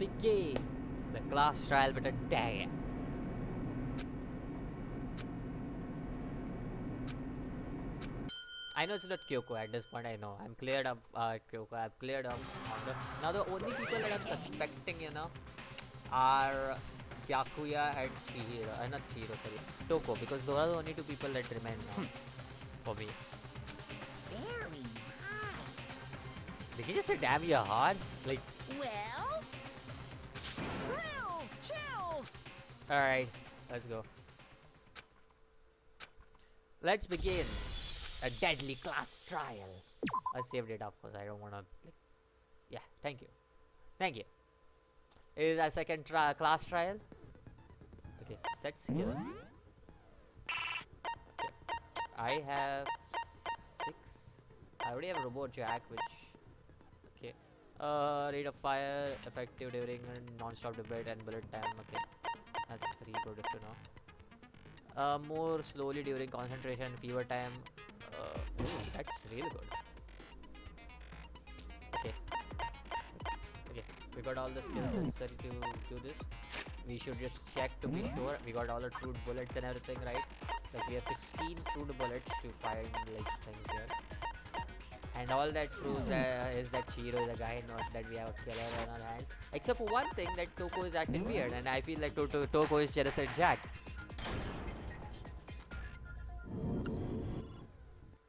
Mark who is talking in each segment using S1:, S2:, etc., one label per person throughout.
S1: begin the class trial with a dagger. I know it's not Kyoko at this point. I know I'm cleared up Kyoko. I've cleared up Honda. Now the only people that I'm suspecting, are Byakuya and Chihiro. Not Chihiro, sorry, Toko, because those are the only two people that remain now for me.
S2: Very nice.
S1: Did you just say damn you're hard? Like,
S2: Well, thrills, chills.
S1: alright, let's go. Let's begin a deadly class trial. I saved it, of course. I don't wanna. Yeah, thank you. Thank you. It is our second class trial. Okay, set skills. Okay. I have 6. I already have robot jack, which. Okay. Rate of fire, effective during non-stop debate and bullet time. Okay, that's 3 good to know. More slowly during concentration, fever time. Ooh, that's really good. Okay. Okay, we got all the skills necessary to do this. We should just check to be sure we got all the true bullets and everything, right? Like we have 16 true bullets to find like things here. And all that proves is that Chihiro is a guy, not that we have a killer on our hand. Except for one thing, that Toko is acting weird, and I feel like Toko is Genocide Jack.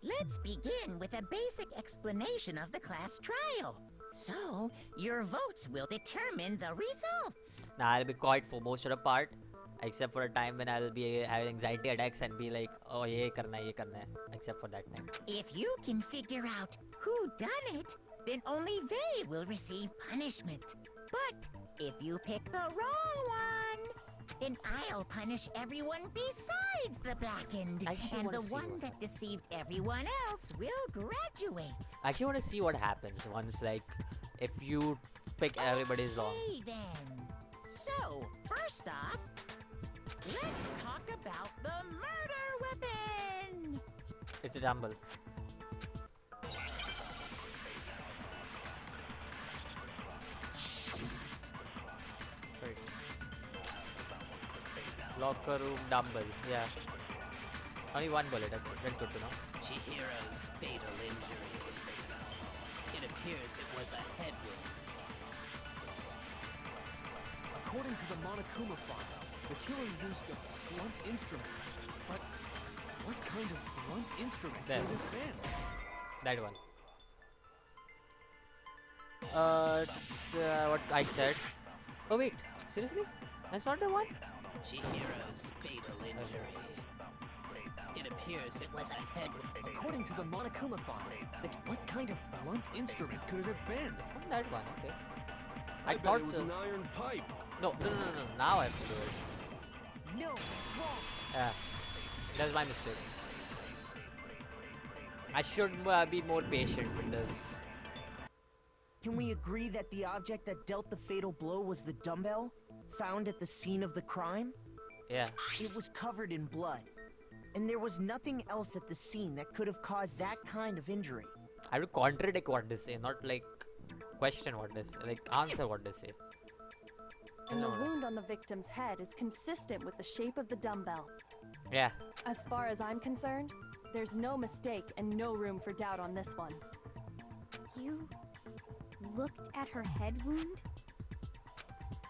S2: Let's begin with a basic explanation of the class trial. So, your votes will determine the results.
S1: Now I'll be quiet for most of the part, except for a time when I'll be having anxiety attacks and be like, oh ye karna hai, except for that time.
S2: If you can figure out who done it, then only they will receive punishment. But if you pick the wrong one, then I'll punish everyone besides the blackened. And the one that deceived everyone else will graduate.
S1: I actually want to see what happens once, like, if you pick everybody's wrong.
S2: Okay then. So, first off, let's talk about the murder weapon.
S1: It's a dumbbell. Right. Locker room dumbbell. Yeah. Only one bullet. That's good to know.
S3: Chihiro's fatal injury. It appears it was a head wound.
S4: According to the Monokuma file, the killer used a blunt instrument. But what kind of blunt instrument
S1: There.
S4: could it have been?
S1: That one. What I said. Oh wait, seriously? That's not the one?
S3: Chihiro's fatal injury. It appears it was a head wound.
S4: According to the Monokuma file, what kind of blunt instrument could it have been?
S1: It's not that one. Okay. I
S5: bet
S1: thought
S5: it was
S1: so.
S5: an iron pipe.
S1: No. Now I have to do it.
S2: No, it's wrong.
S1: Yeah. That's my mistake. I should be more patient with this.
S6: Can we agree that the object that dealt the fatal blow was the dumbbell, found at the scene of the crime?
S1: Yeah.
S6: It was covered in blood, and there was nothing else at the scene that could have caused that kind of injury.
S1: I will contradict what they say, not like question what they say, like answer what they say.
S7: And the
S1: No.
S7: wound on the victim's head is consistent with the shape of the dumbbell.
S1: Yeah.
S7: As far as I'm concerned, there's no mistake and no room for doubt on this one.
S8: You looked at her head wound?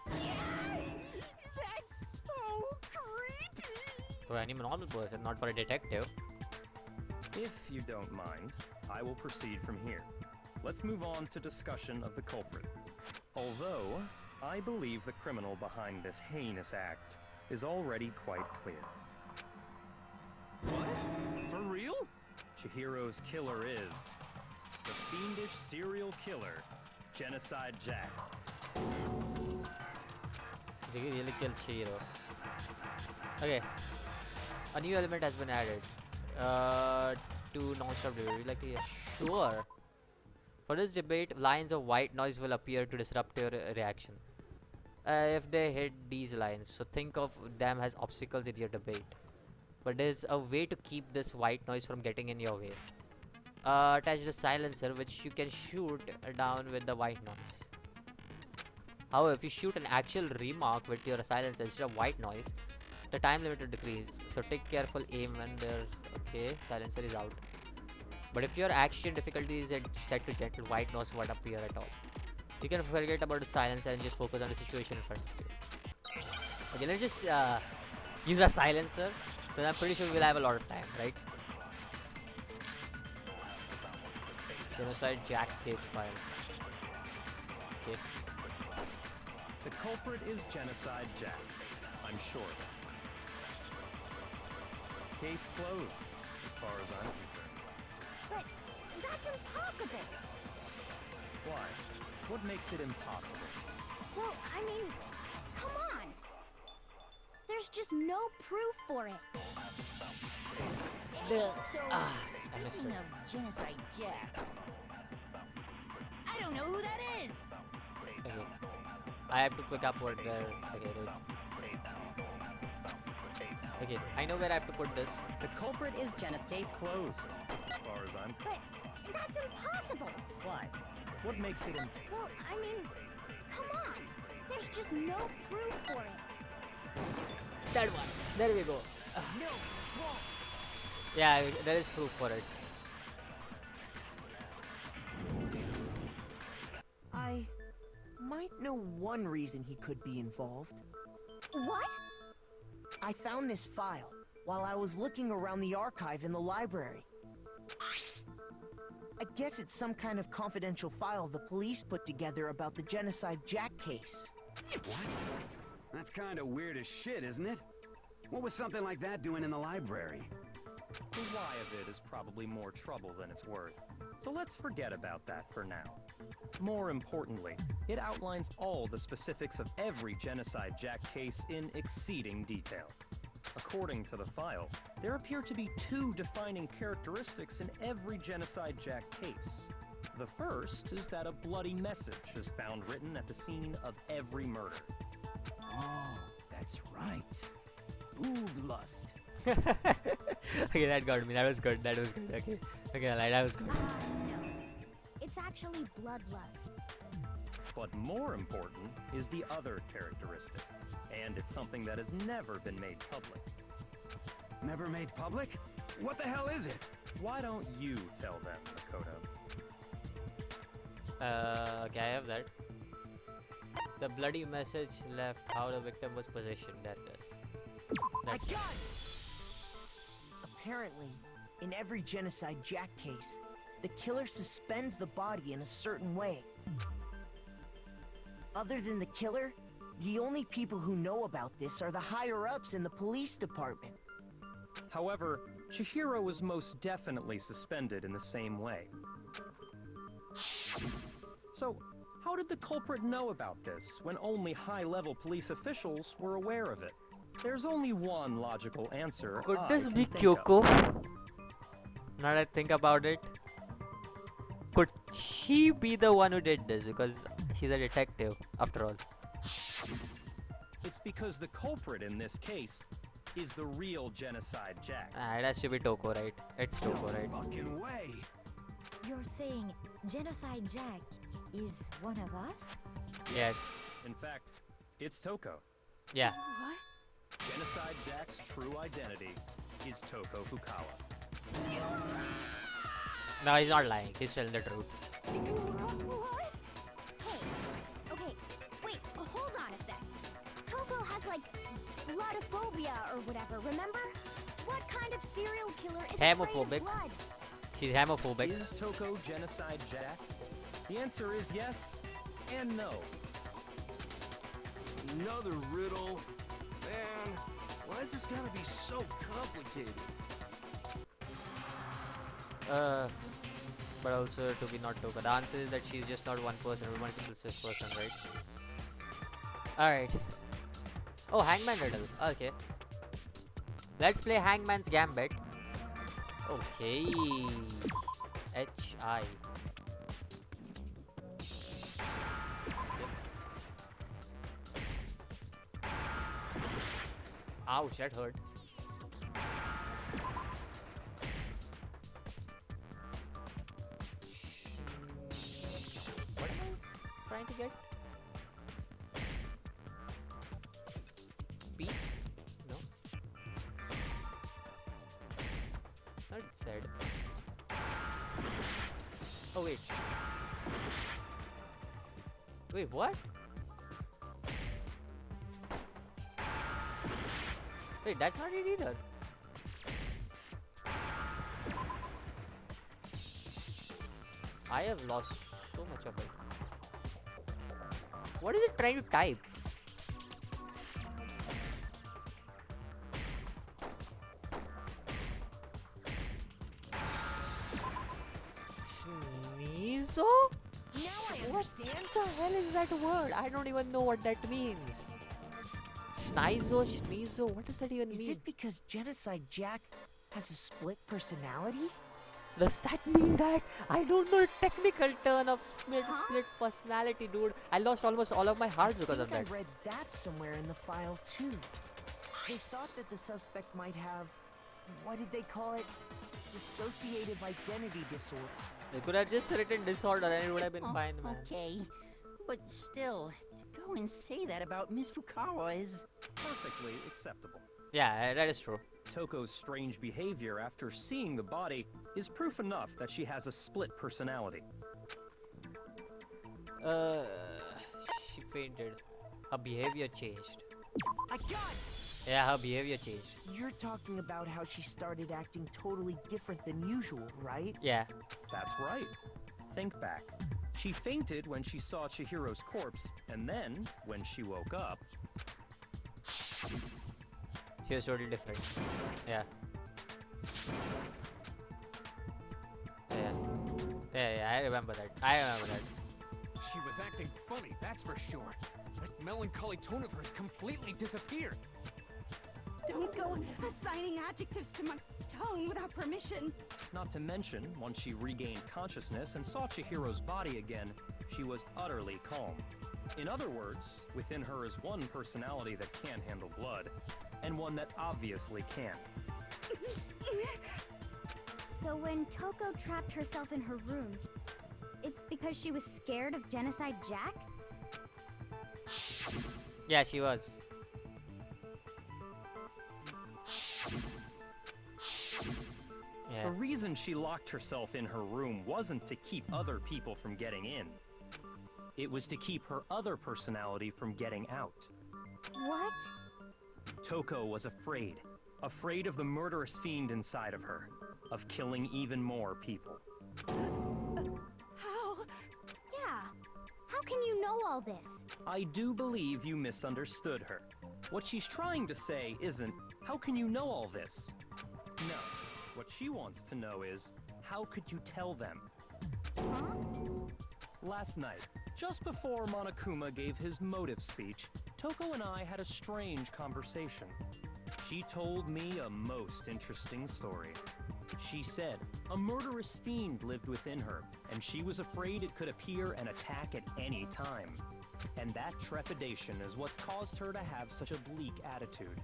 S2: That's so creepy.
S1: For any normal person, not for a detective.
S5: If you don't mind, I will proceed from here. Let's move on to discussion of the culprit. Although, I believe the criminal behind this heinous act is already quite clear.
S4: What? For real?
S5: Chihiro's killer is the fiendish serial killer, Genocide Jack.
S1: Did he really kill Chihiro? Okay. A new element has been added. To non-stop debate. Like, yeah, sure. For this debate, lines of white noise will appear to disrupt your reaction. If they hit these lines, so think of them as obstacles in your debate. But there's a way to keep this white noise from getting in your way. Attach the silencer, which you can shoot down with the white noise. However, if you shoot an actual remark with your silencer instead of white noise, the time limit will decrease. So take careful aim when there's okay, silencer is out. But if your action difficulty is set to gentle, white noise won't appear at all. You can forget about the silencer and just focus on the situation in front of you. Okay, let's just use a silencer, because I'm pretty sure we'll have a lot of time, right? Genocide Jack case file. Okay.
S5: The culprit is Genocide Jack. I'm sure of it. Case closed, as far as I'm concerned.
S8: But that's impossible.
S5: Why? What makes it impossible?
S8: Well, I mean, come on. There's just no proof for it.
S2: So,
S1: I missed
S2: speaking
S1: it.
S2: of Genocide Jack, I don't know who that is.
S1: Okay. I have to pick up what there. Okay, dude. Okay, I know where I have to put this.
S5: The culprit is Genocide. Case closed, as far as I'm concerned.
S8: But that's impossible.
S5: Why? What makes it impossible?
S8: Well, I mean, come on. There's just no proof for it.
S1: That one. There we go.
S2: No, it's wrong.
S1: Yeah, there is proof for it.
S6: I might know one reason he could be involved.
S8: What?
S6: I found this file while I was looking around the archive in the library. I guess it's some kind of confidential file the police put together about the Genocide Jack case.
S9: What? That's kind of weird as shit, isn't it? What was something like that doing in the library?
S5: The why of it is probably more trouble than it's worth. So let's forget about that for now. More importantly, it outlines all the specifics of every Genocide Jack case in exceeding detail. According to the file, there appear to be two defining characteristics in every Genocide Jack case. The first is that a bloody message is found written at the scene of every murder.
S9: Oh, that's right. Boob lust.
S1: Okay, that got me. That was good. That was good. Okay. Okay, that was good.
S8: No. It's actually bloodlust.
S5: But more important is the other characteristic, and it's something that has never been made public.
S9: Never made public? What the hell is it?
S5: Why don't you tell them, Makoto?
S1: Okay, I have that. The bloody message left how the victim was positioned. That is. That's
S6: Apparently, in every Genocide Jack case, the killer suspends the body in a certain way. Other than the killer, the only people who know about this are the higher-ups in the police department.
S5: However, Chihiro was most definitely suspended in the same way. So, how did the culprit know about this when only high-level police officials were aware of it? There's only one logical answer.
S1: Could
S5: I
S1: this
S5: can
S1: be
S5: think of.
S1: Kyoko? Now that I think about it, could she be the one who did this? Because she's a detective, after all.
S5: It's because the culprit in this case is the real Genocide Jack.
S1: It has to be Toko, right? It's Toko, right?
S9: Fucking way.
S8: You're saying Genocide Jack is one of us?
S1: Yes.
S5: In fact, it's Toko.
S1: Yeah.
S6: What?
S5: Genocide Jack's true identity is Toko Fukawa.
S1: No, he's not lying. He's telling the truth.
S8: What? Hey, okay, wait, hold on a sec. Toko has like bloodophobia or whatever, remember? What kind of serial killer is afraid
S1: Homophobic.
S8: of blood?
S1: She's homophobic.
S5: Is Toko Genocide Jack? The answer is yes and no.
S4: Another riddle. Man, why is this gotta be so complicated?
S1: But also to be not Toko. The answer is that she's just not one person, or multiple person, right? Alright. Oh, Hangman riddle. Okay. Let's play Hangman's Gambit. Okay. H-I. Ouch, that hurt. What am I trying to get? not said. Oh wait. Wait, what? Wait, that's not it either. I have lost so much of it. What is it trying to type? Sneezo?
S6: Now I
S1: What
S6: understand.
S1: the hell is that word? I don't even know what that means. Snizo, Sneezo, what does that even
S6: Is
S1: mean?
S6: it because Genocide Jack has a split personality?
S1: Does that mean that? I don't know the technical term of split personality, dude. I lost almost all of my hearts because of
S6: I
S1: that.
S6: read that somewhere in the file too. They thought that the suspect might have, what did they call it? Dissociative identity disorder.
S1: They could have just written disorder and it would have been fine, man.
S2: Okay, but still, to go and say that about Miss Fukawa is...
S5: Perfectly acceptable.
S1: Yeah, that is true.
S5: Toko's strange behavior after seeing the body is proof enough that she has a split personality.
S1: She fainted. Her behavior changed.
S6: I got it!
S1: Yeah, her behavior changed.
S6: You're talking about how she started acting totally different than usual, right?
S1: Yeah.
S5: That's right. Think back. She fainted when she saw Chihiro's corpse, and then, when she woke up,
S1: She was totally different. Yeah. Yeah, I remember that.
S4: She was acting funny, that's for sure. That melancholy tone of hers completely disappeared.
S8: Don't go assigning adjectives to my tongue without permission.
S5: not to mention, once she regained consciousness and saw Chihiro's body again, she was utterly calm. In other words, within her is one personality that can't handle blood, and one that obviously can.
S8: So when Toko trapped herself in her room, it's because she was scared of Genocide Jack?
S1: Yeah, she was. Yeah.
S5: The reason she locked herself in her room wasn't to keep other people from getting in. It was to keep her other personality from getting out.
S8: What?
S5: Toko was afraid. Afraid of the murderous fiend inside of her. Of killing even more people.
S8: How? Yeah. How can you know all this?
S5: I do believe you misunderstood her. What she's trying to say isn't, how can you know all this? No. What she wants to know is, how could you tell them?
S8: Huh?
S5: Last night, just before Monokuma gave his motive speech, Toko and I had a strange conversation. She told me a most interesting story. She said a murderous fiend lived within her, and she was afraid it could appear and attack at any time. And that trepidation is what's caused her to have such a bleak attitude.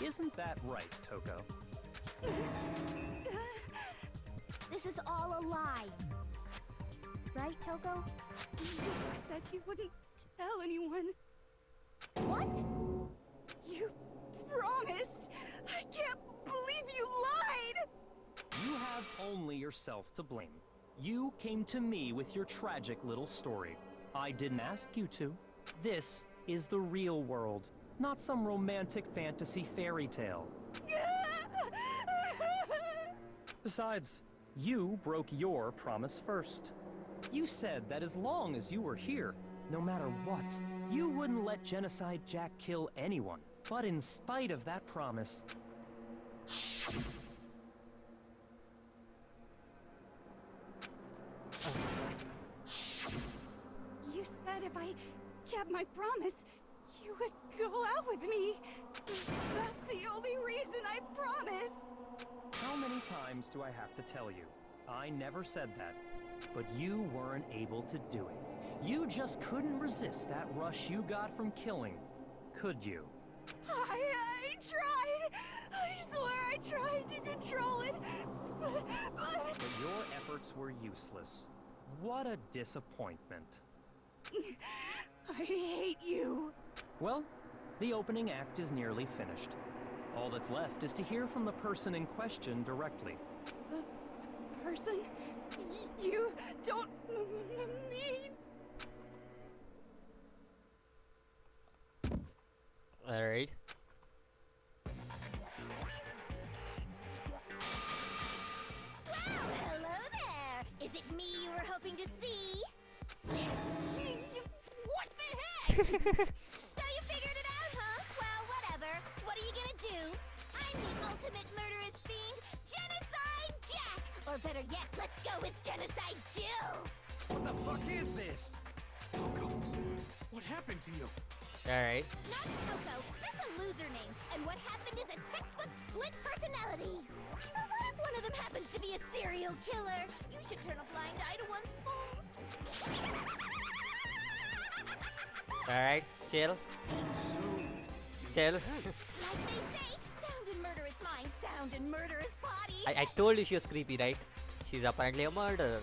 S5: Isn't that right, Toko?
S8: This is all a lie. Right, Toko?
S10: You said you wouldn't tell anyone.
S8: What?
S10: You promised! I can't believe you lied!
S5: You have only yourself to blame. You came to me with your tragic little story. I didn't ask you to. This is the real world, not some romantic fantasy fairy tale. Besides, you broke your promise first. You said that as long as you were here, no matter what, you wouldn't let Genocide Jack kill anyone. But in spite of that promise,
S10: You said if I kept my promise, you would go out with me. That's the only reason I promised.
S5: how many times do I have to tell you? I never said that, but you weren't able to do it. You just couldn't resist that rush you got from killing, could you?
S10: I tried. I swear I tried to control it, but...
S5: But your efforts were useless. What a disappointment.
S10: I hate you.
S5: Well, the opening act is nearly finished. All that's left is to hear from the person in question directly.
S10: person. You don't mean...
S1: Alright.
S8: Hello there! Is it me you were hoping to see? What the heck? So you figured it out, huh? Well, whatever. What are you gonna do? I'm the ultimate murderous fiend, Genocide Jack! Or better yet, let's go with Genocide Jill!
S9: What the fuck is this?
S4: Toko, what happened to you?
S1: Alright.
S8: Not Toko, that's a loser name, and what happened is a textbook split personality. So what if one of them happens to be a serial killer? You should turn a blind eye to one's fault.
S1: Alright. Chill. Chill.
S8: Like they say, sound in murderous mind, sound in murderous body.
S1: I told you she was creepy, right? She's apparently a murderer.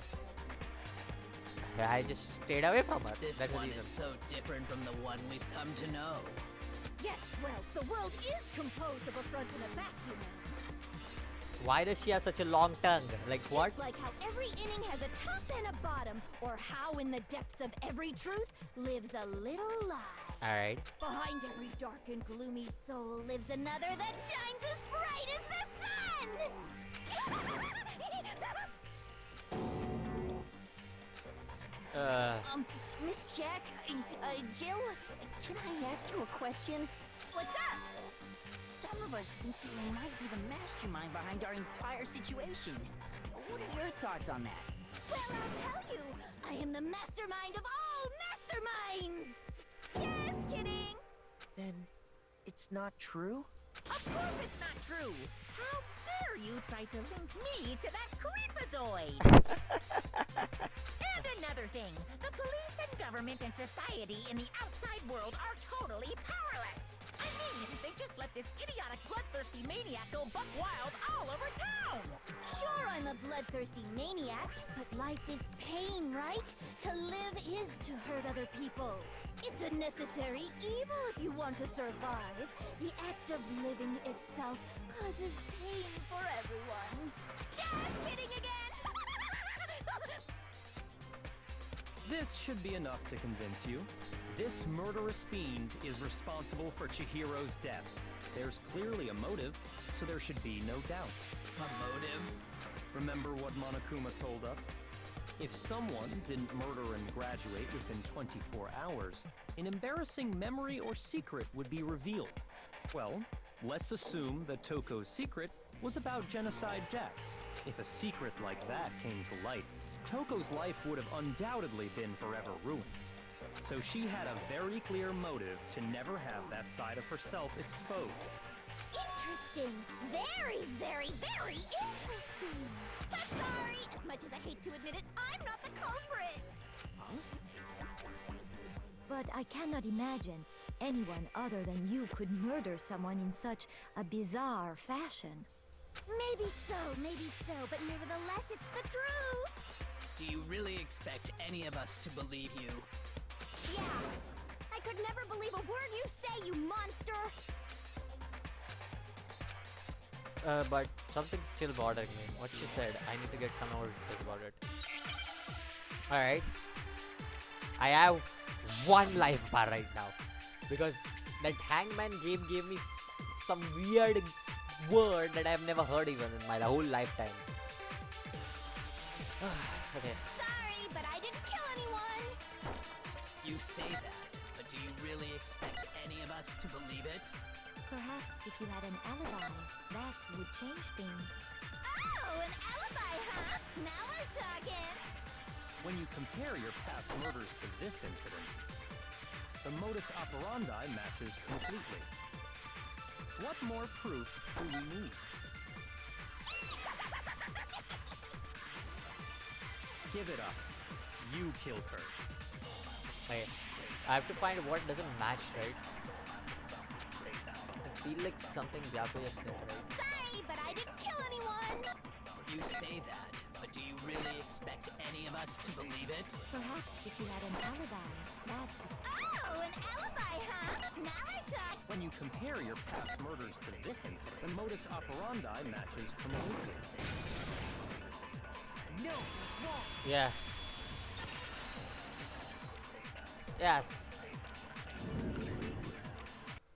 S1: I just stayed away from her.
S3: This
S1: That's the
S3: one
S1: reason.
S3: is so different from the one we've come to know.
S8: Yes, well, the world is composed of a front and a back, you know.
S1: Why does she have such a long tongue? Like what?
S8: Just like how every inning has a top and a bottom, or how in the depths of every truth lives a little lie.
S1: Alright.
S8: Behind every dark and gloomy soul lives another that shines as bright as the sun!
S2: Miss Jack, Jill, can I ask you a question?
S8: What's up?
S2: Some of us think you might be the mastermind behind our entire situation. What are your thoughts on that?
S8: Well, I'll tell you. I am the mastermind of all masterminds! Just kidding!
S6: Then it's not true?
S2: Of course it's not true. How dare you try to link me to that creepazoid? And another thing, the police and government and society in the outside world are totally powerless. I mean, they just let this idiotic bloodthirsty maniac go buck wild all over town.
S8: Sure, I'm a bloodthirsty maniac, but life is pain, right? To live is to hurt other people. It's a necessary evil if you want to survive. The act of living itself causes pain for everyone. Just kidding again!
S5: This should be enough to convince you. This murderous fiend is responsible for Chihiro's death. There's clearly a motive, so there should be no doubt.
S3: A motive?
S5: Remember what Monokuma told us? If someone didn't murder and graduate within 24 hours, an embarrassing memory or secret would be revealed. Well, let's assume that Toko's secret was about Genocide Jack. If a secret like that came to light, Toko's life would have undoubtedly been forever ruined. So she had a very clear motive to never have that side of herself exposed.
S8: Interesting. Very, very, very interesting. But sorry, as much as I hate to admit it, I'm not the culprit.
S11: But I cannot imagine anyone other than you could murder someone in such a bizarre fashion.
S8: Maybe so, but nevertheless, it's the truth.
S3: Do you really expect any of us to believe you?
S8: Yeah. I could never believe a word you say, you monster.
S1: But something's still bothering me. What she said, I need to get some more details about it. Alright. I have one life bar right now. Because that Hangman game gave me some weird word that I've never heard even in my whole lifetime. Okay.
S8: Sorry, but I didn't kill anyone.
S3: You say that, but do you really expect any of us to believe it?
S11: Perhaps if you had an alibi, that would change things.
S8: Oh, an alibi, huh? Now we're talking.
S5: When you compare your past murders to this incident, the modus operandi matches completely. What more proof do we need? Give it up. You killed her.
S1: Okay. I have to find what doesn't match, right? I feel like something Byaku just said, right?
S8: Sorry, but I didn't kill anyone.
S3: You say that, but do you really expect any of us to believe it?
S11: Perhaps if you had an alibi, that would...
S8: Oh, an alibi, huh? Now we're talking.
S5: When you compare your past murders to this incident, the modus operandi matches completely.
S6: No, it's wrong.
S1: Yeah. Yes.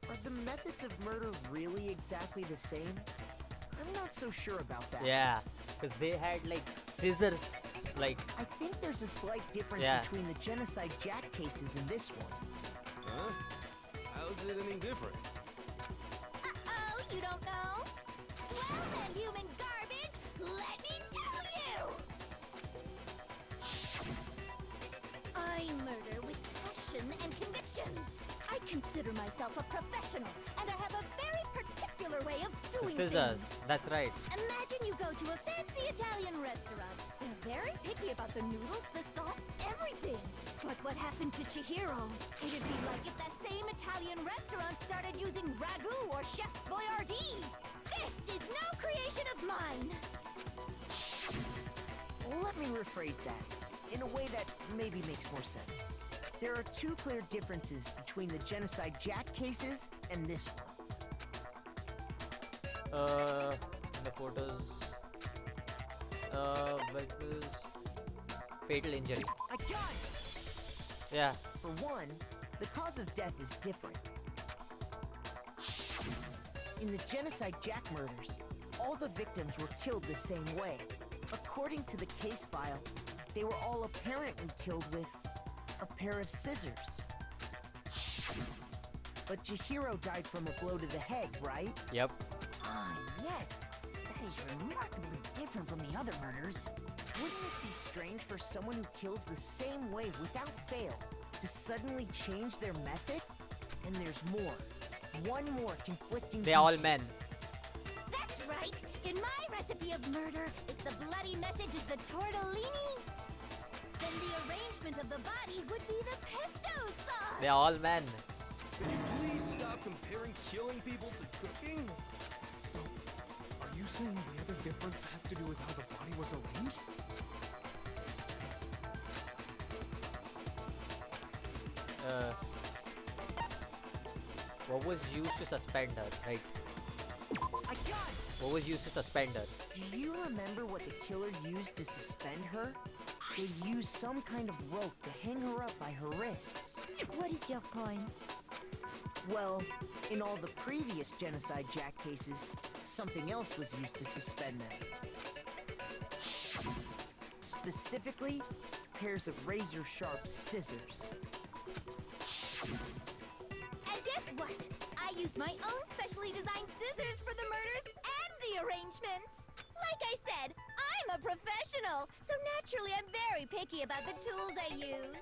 S6: Are the methods of murder really exactly the same? I'm not so sure about that.
S1: Yeah. Because they had like scissors. Like.
S6: I think there's a slight difference
S1: Yeah.
S6: between the Genocide Jack cases and this one.
S4: Huh? How's it any different?
S8: Uh-oh, you don't know? Well then, human garbage, let me tell you! I murder with passion and conviction. I consider myself a professional, and I have a very particular way of
S1: The
S8: doing
S1: scissors.
S8: things.
S1: That's right.
S8: Imagine you go to a fancy Italian restaurant. They're very picky about the noodles, the sauce, everything. But what happened to Chihiro? It'd be like if that same Italian restaurant started using ragu or Chef Boyardee. This is no creation of mine.
S6: Let me rephrase that in a way that maybe makes more sense. There are two clear differences between the Genocide Jack cases and this one.
S1: Makoto's Victor's fatal injury.
S6: I got it!
S1: Yeah.
S6: For one, the cause of death is different. In the Genocide Jack murders, all the victims were killed the same way. According to the case file, they were all apparently killed with a pair of scissors. But Chihiro died from a blow to the head, right?
S1: Yep.
S2: Ah, yes. That is remarkably different from the other murders.
S6: Wouldn't it be strange for someone who kills the same way without fail to suddenly change their method? And there's more. One more conflicting
S1: They're all
S6: detail.
S1: men.
S8: That's right. In my recipe of murder, if the bloody message is the tortellini, then the arrangement of the body would be the pesto sauce.
S1: They're all men.
S4: Could you please stop comparing killing people to cooking?
S12: So, are you saying the other difference has to do with how the body was arranged?
S1: What was used to suspend her, right?
S6: I got it!
S1: What was used to suspend her?
S6: Do you remember what the killer used to suspend her? They used some kind of rope to hang her up by her wrists.
S11: What is your point?
S6: Well, in all the previous Genocide Jack cases, something else was used to suspend them. Specifically, pairs of razor-sharp scissors.
S8: And guess what? I used my own specially designed scissors for the murders and the arrangement. Like I said, I'm a professional, so naturally I'm very picky about the tools I use.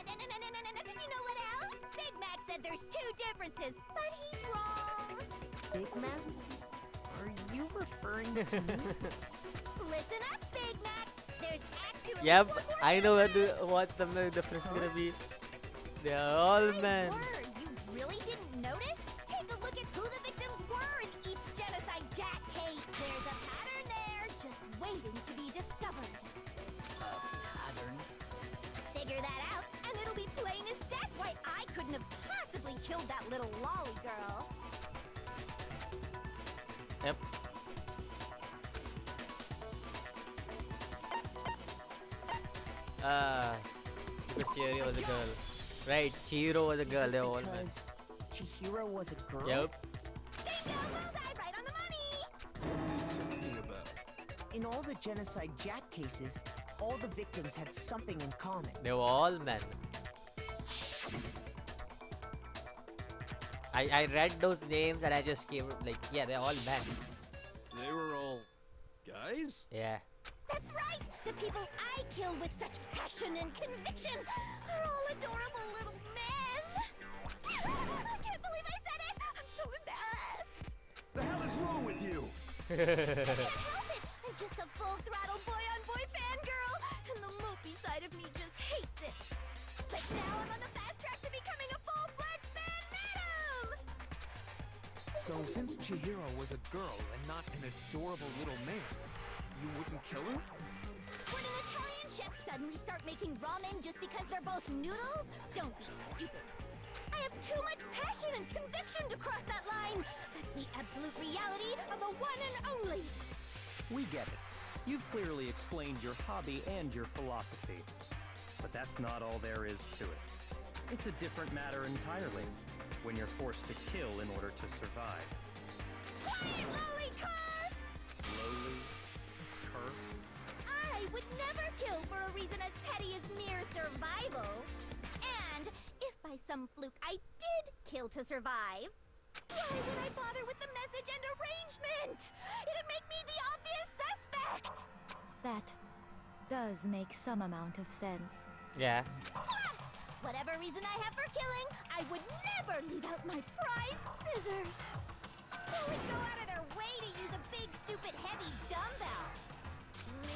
S8: And you know what else? Big Mac said there's two differences, but he's wrong.
S6: Big Mac? Are you referring to me?
S8: Listen up, Big Mac. There's actually
S1: Yep,
S8: one more
S1: I know
S8: difference.
S1: what the difference is gonna be. They are all
S8: My
S1: men.
S8: word, you really didn't notice? Take a look at who the victims were in each Genocide Jack case. There's a pattern there, just waiting to be discovered.
S3: Pattern?
S8: Figure that out, and it'll be plain as death why I couldn't have possibly killed that little lolly girl.
S1: Yep. Because Chihiro was a girl. Right, Chihiro was a girl, they're all men.
S6: Because Chihiro was a girl?
S1: Yep.
S8: Bingo, bullseye, right on the money!
S4: What are you talking about?
S6: In all the Genocide Jack cases, all the victims had something in common.
S1: They were all men. I read those names and I just came like, yeah, they're all men.
S4: They were all guys?
S1: Yeah.
S8: That's right! The people I kill with such passion and conviction are all adorable little men! I can't believe I said it! I'm so embarrassed!
S9: The hell is wrong with you?
S8: I can't help it! I'm just a full-throttle boy-on-boy fangirl, and the mopey side of me just hates it. But now I'm on the fast track to becoming a full-fledged fan madam!
S12: So, since Chihiro was a girl and not an adorable little man, you wouldn't kill her?
S8: Would an Italian chef suddenly start making ramen just because they're both noodles? Don't be stupid. I have too much passion and conviction to cross that line. That's the absolute reality of the one and only.
S9: We get it.
S5: You've clearly explained your hobby and your philosophy. But that's not all there is to it. It's a different matter entirely, when you're forced to kill in order to survive.
S8: Quiet, lowly cur!
S5: Lowly cur?
S8: I would never kill for a reason as petty as mere survival. And if by some fluke I did kill to survive, why would I bother with the message and arrangement? It'd make me the obvious suspect!
S11: That does make some amount of sense.
S1: Yeah.
S8: Plus, whatever reason I have for killing, I would never leave out my prized scissors. Who would go out of their way to use a big, stupid, heavy dumbbell?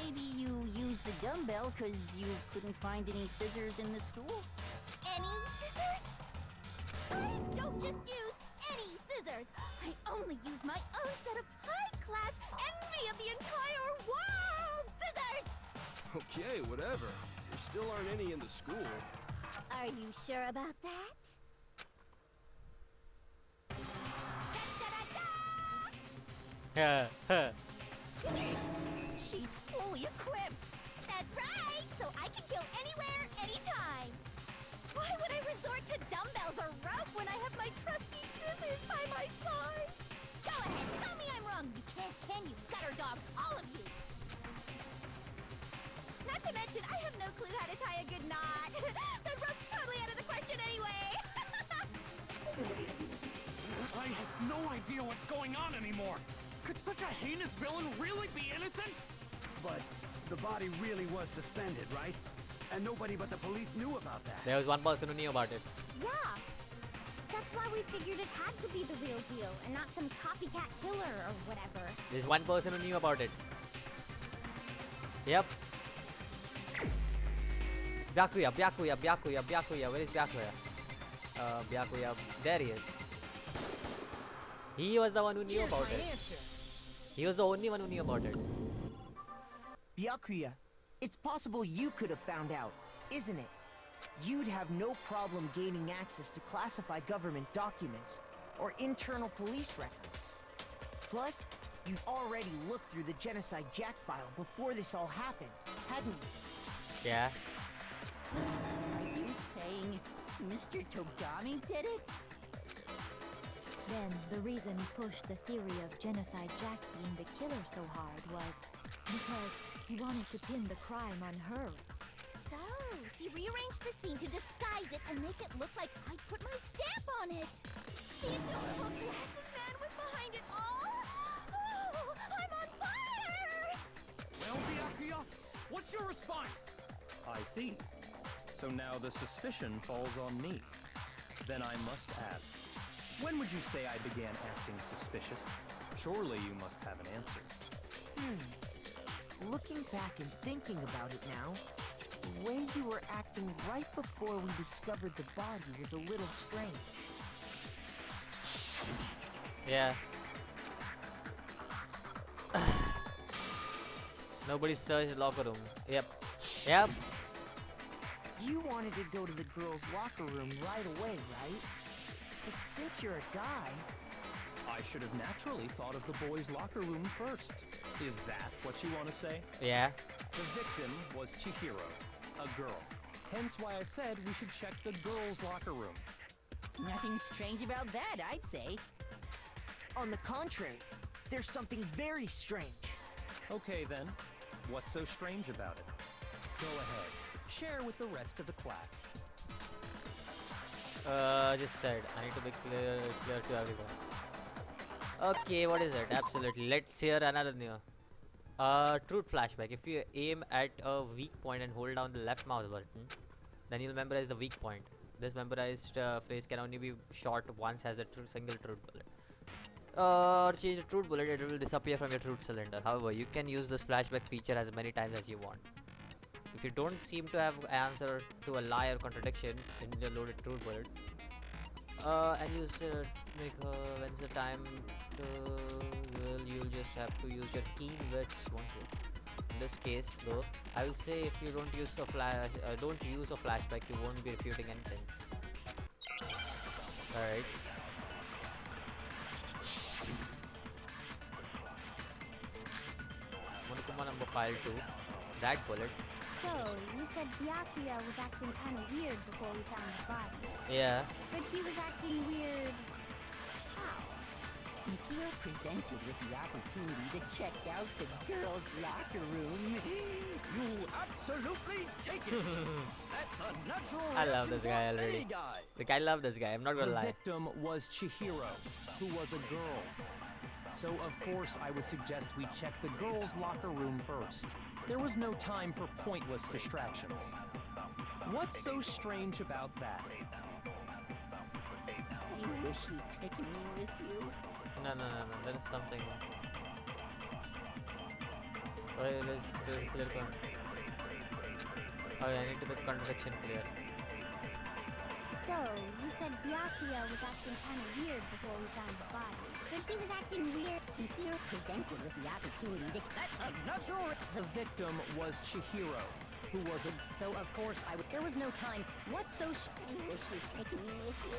S2: Maybe you used the dumbbell because you couldn't find any scissors in the school?
S8: Any scissors? I don't just use any scissors. I only use my own set of high-class envy of the entire world scissors!
S4: Okay, whatever. There still aren't any in the school.
S8: Are you sure about that?
S1: Yeah.
S2: She's fully equipped!
S8: That's right! So I can kill anywhere, anytime! Why would I resort to dumbbells or rope when I have my trusty scissors by my side? Go ahead, tell me I'm wrong! You can't, can you, gutter dogs, all of you! Not to mention, I have no clue how to tie a good knot! So rope's totally out of the question anyway!
S12: I have no idea what's going on anymore. Could such a heinous villain really be innocent?
S9: But the body really was suspended, right? And nobody but the police knew about that.
S1: There was one person who knew about it.
S8: Yeah! That's why we figured it had to be the real deal, and not some copycat killer or whatever.
S1: There's one person who knew about it. Yep. Byakuya. Where is Byakuya? Byakuya. There he is. He was the one who knew
S6: Here's
S1: about
S6: my
S1: it.
S6: answer.
S1: He was the only one who knew about it.
S6: Byakuya, it's possible you could have found out, isn't it? You'd have no problem gaining access to classified government documents or internal police records. Plus, you'd already looked through the Genocide Jack file before this all happened, hadn't you?
S1: Yeah.
S2: Are you saying Mr. Togami did it?
S11: Then the reason we pushed the theory of Genocide Jack being the killer so hard was because he wanted to pin the crime on her.
S8: So, he rearranged the scene to disguise it and make it look like I put my stamp on it. The adorable glasses man was behind it all. Oh, I'm on fire!
S12: Well, Byakuya, what's your response?
S5: I see. So now the suspicion falls on me. Then I must ask, when would you say I began acting suspicious? Surely you must have an answer.
S6: Looking back and thinking about it now, the way you were acting right before we discovered the body was a little strange.
S1: Yeah. Nobody searched locker room. Yep. Yep.
S6: You wanted to go to the girls' locker room right away, right? But since you're a guy...
S5: I should have naturally thought of the boys' locker room first. Is that what you want to say?
S1: Yeah.
S5: The victim was Chihiro, a girl. Hence why I said we should check the girls' locker room.
S2: Nothing strange about that, I'd say.
S6: On the contrary, there's something very strange.
S5: Okay then, what's so strange about it? Go ahead, share with the rest of the class.
S1: Just said, I need to be clear to everyone. Okay, what is it? Absolutely. Let's hear another new. Truth flashback. If you aim at a weak point and hold down the left mouse button, then you'll memorize the weak point. This memorized phrase can only be shot once as a single truth bullet. To change the truth bullet, it will disappear from your truth cylinder. However, you can use this flashback feature as many times as you want. If you don't seem to have answer to a lie or contradiction in the loaded truth bullet, and use when's the time to, well, you'll just have to use your keen wits, won't you? In this case, though, I will say if you don't use a flashback, you won't be refuting anything. All right. Monokuma number File 2. That bullet.
S8: So, you said Byakuya was acting kind of weird before we found the body.
S1: Yeah.
S8: But he was acting weird. How?
S2: If you're presented with the opportunity to check out the girls' locker room,
S9: You absolutely take it. That's a natural
S1: I love this guy
S9: reaction for
S1: already.
S9: any guy.
S1: Like, I love this guy. I'm not
S5: The
S1: gonna lie.
S5: victim was Chihiro, who was a girl. So of course I would suggest we check the girls' locker room first. There was no time for pointless distractions. What's so strange about that?
S2: I wish you'd taken me with you.
S1: No. There is something. Or it is clear. Oh yeah, I need to make contradiction clear.
S8: So, you said Byakuya was acting kind of weird before we found the body. But he was acting weird.
S2: If you're presented with the opportunity to...
S9: That's a natural.
S5: The victim was Chihiro, who was a...
S2: So, of course, there was no time. What's so... I wish you'd taken me with you.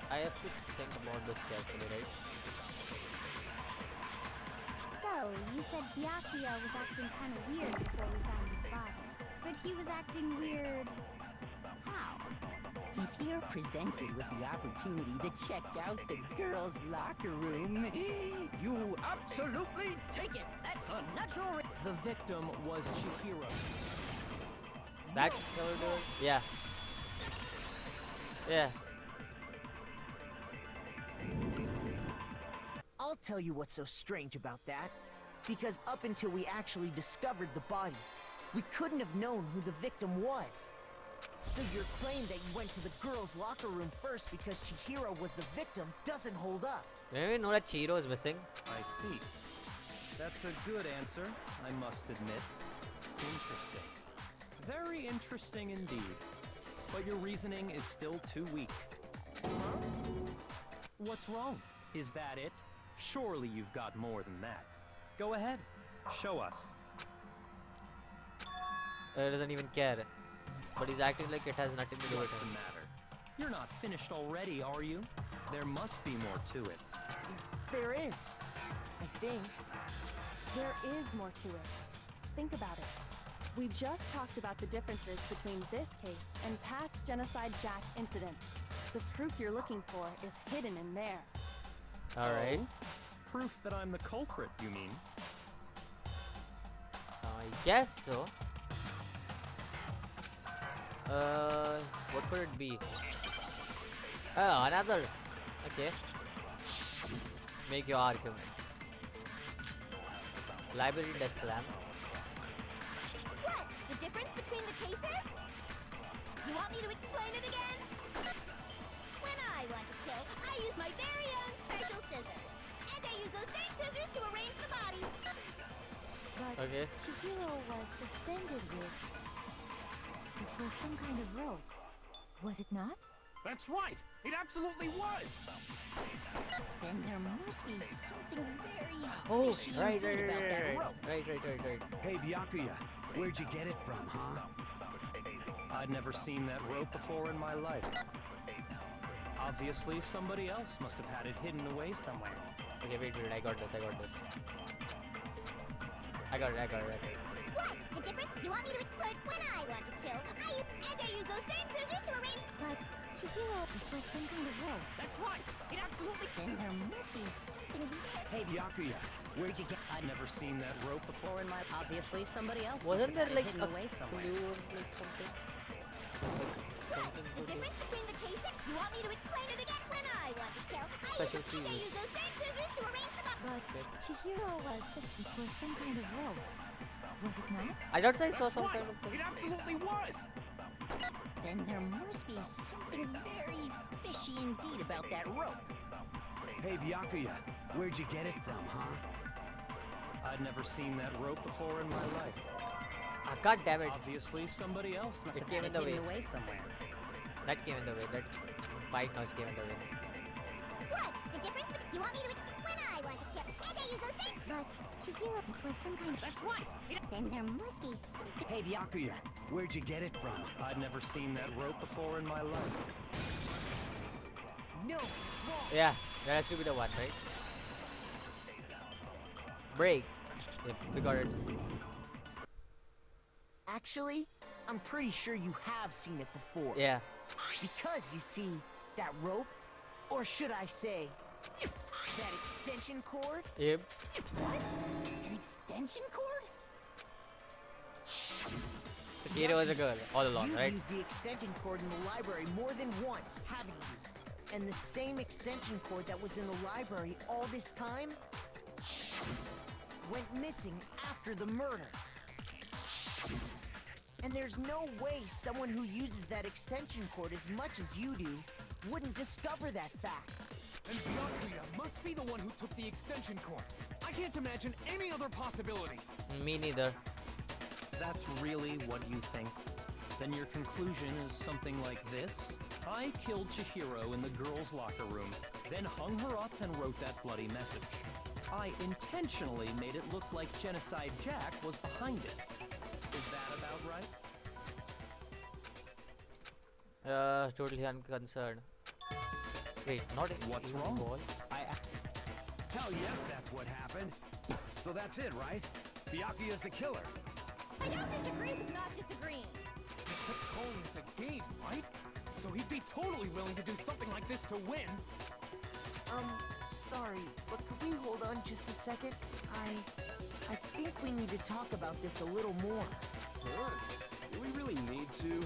S1: I have to think about this carefully, right?
S8: So, you said Byakuya was acting kind of weird before we found the body. But he was acting weird. How?
S2: If you're presented with the opportunity to check out the girls' locker room,
S9: You absolutely take it. That's a natural.
S5: The victim was Chihiro.
S1: That's how we do it? Yeah. Yeah.
S6: I'll tell you what's so strange about that. Because up until we actually discovered the body, we couldn't have known who the victim was. So your claim that you went to the girls' locker room first because Chihiro was the victim doesn't hold up.
S1: Didn't we know that Chihiro is missing?
S5: I see. That's a good answer, I must admit. Interesting. Very interesting indeed. But your reasoning is still too weak. What's wrong? Is that it? Surely you've got more than that. Go ahead. Show us.
S1: He doesn't even care. But he's acting like it has nothing to do with
S5: What's the
S1: him.
S5: matter? You're not finished already, are you? There must be more to it.
S6: There is. I think.
S7: There is more to it. Think about it. We just talked about the differences between this case and past Genocide Jack incidents. The proof you're looking for is hidden in there.
S1: Alright.
S5: Proof that I'm the culprit, you mean?
S1: I guess so. What could it be? Oh, another. Okay. Make your argument. Library desk lamp.
S8: What? The difference between the cases? You want me to explain it again? When I want to kill, I use my very own special scissors. And I use those same scissors to arrange the body.
S11: But
S1: Okay.
S11: Chihiro was suspended with... It was some kind of rope. Was it not?
S9: That's right. It absolutely was.
S2: then there must be something very
S1: Oh,
S2: fishy
S1: right.
S2: indeed about that rope.
S1: Right.
S9: Hey, Byakuya, where'd you get it from, huh?
S5: I'd never seen that rope before in my life. Obviously, somebody else must have had it hidden away somewhere.
S1: Okay, wait. I got this. I got it.
S8: What? The difference? You want me to explain? When I want to kill, I use those same scissors to arrange.
S11: But Chihiro, it was some kind of rope.
S9: That's right. It absolutely.
S2: Then there must be something very...
S9: Hey, Byakuya, where'd you get?
S5: I'd never seen that rope before in my...
S2: Obviously, somebody else
S1: Wasn't there like
S2: hidden
S1: a
S2: away somewhere.
S1: clue or like something?
S8: What? The difference between the cases? You want me to explain it again? When I want to kill,
S1: Special
S8: I
S1: scissors.
S8: use those same scissors to arrange the body.
S11: But Chihiro was... It was some kind of rope. Was it not?
S1: I thought I saw
S9: That's
S1: some
S9: right.
S1: kind of thing.
S9: It absolutely was.
S2: Then there must be something very fishy indeed about that rope.
S9: Hey, Byakuya, where'd you get it from, huh?
S5: I'd never seen that rope before in my life.
S1: Ah, god damn it.
S5: Obviously, somebody else must
S1: It
S5: have
S1: came
S5: had
S1: in the way.
S2: Hidden away somewhere.
S1: That came in the way. That white noise came in the way.
S8: What? The difference? You want me to explain? When I want to kill, and I use those same.
S11: But Chihiro, it was some kind of...
S9: That's right.
S2: Then there must be something...
S9: Hey, Byakuya, where'd you get it from?
S5: I'd never seen that rope before in my life.
S6: No, it's wrong.
S1: Yeah, that has to be the one, right? Break. Yep, we got it.
S6: Actually, I'm pretty sure you have seen it before.
S1: Yeah.
S6: Because you see, that rope, or should I say, that extension cord?
S1: Yep.
S6: What? An extension cord?
S1: Chihiro was a girl all along,
S6: You've
S1: right?
S6: used the extension cord in the library more than once, haven't you? And the same extension cord that was in the library all this time went missing after the murder. And there's no way someone who uses that extension cord as much as you do wouldn't discover that fact.
S12: And Byakuya must be the one who took the extension cord. I can't imagine any other possibility.
S1: Me neither.
S5: That's really what you think? Then your conclusion is something like this? I killed Chihiro in the girls' locker room, then hung her up and wrote that bloody message. I intentionally made it look like Genocide Jack was behind it. Is that about right?
S1: Totally unconcerned. Wait, not
S9: What's
S1: even
S9: wrong?
S1: ball?
S9: Hell yes, that's what happened. So that's it, right? Byakuya's the killer.
S8: I don't disagree with not disagreeing.
S12: He kept calling this a game, right? So he'd be totally willing to do something like this to win.
S6: Sorry, but could we hold on just a second? I think we need to talk about this a little more.
S4: Sure. Do we really need to?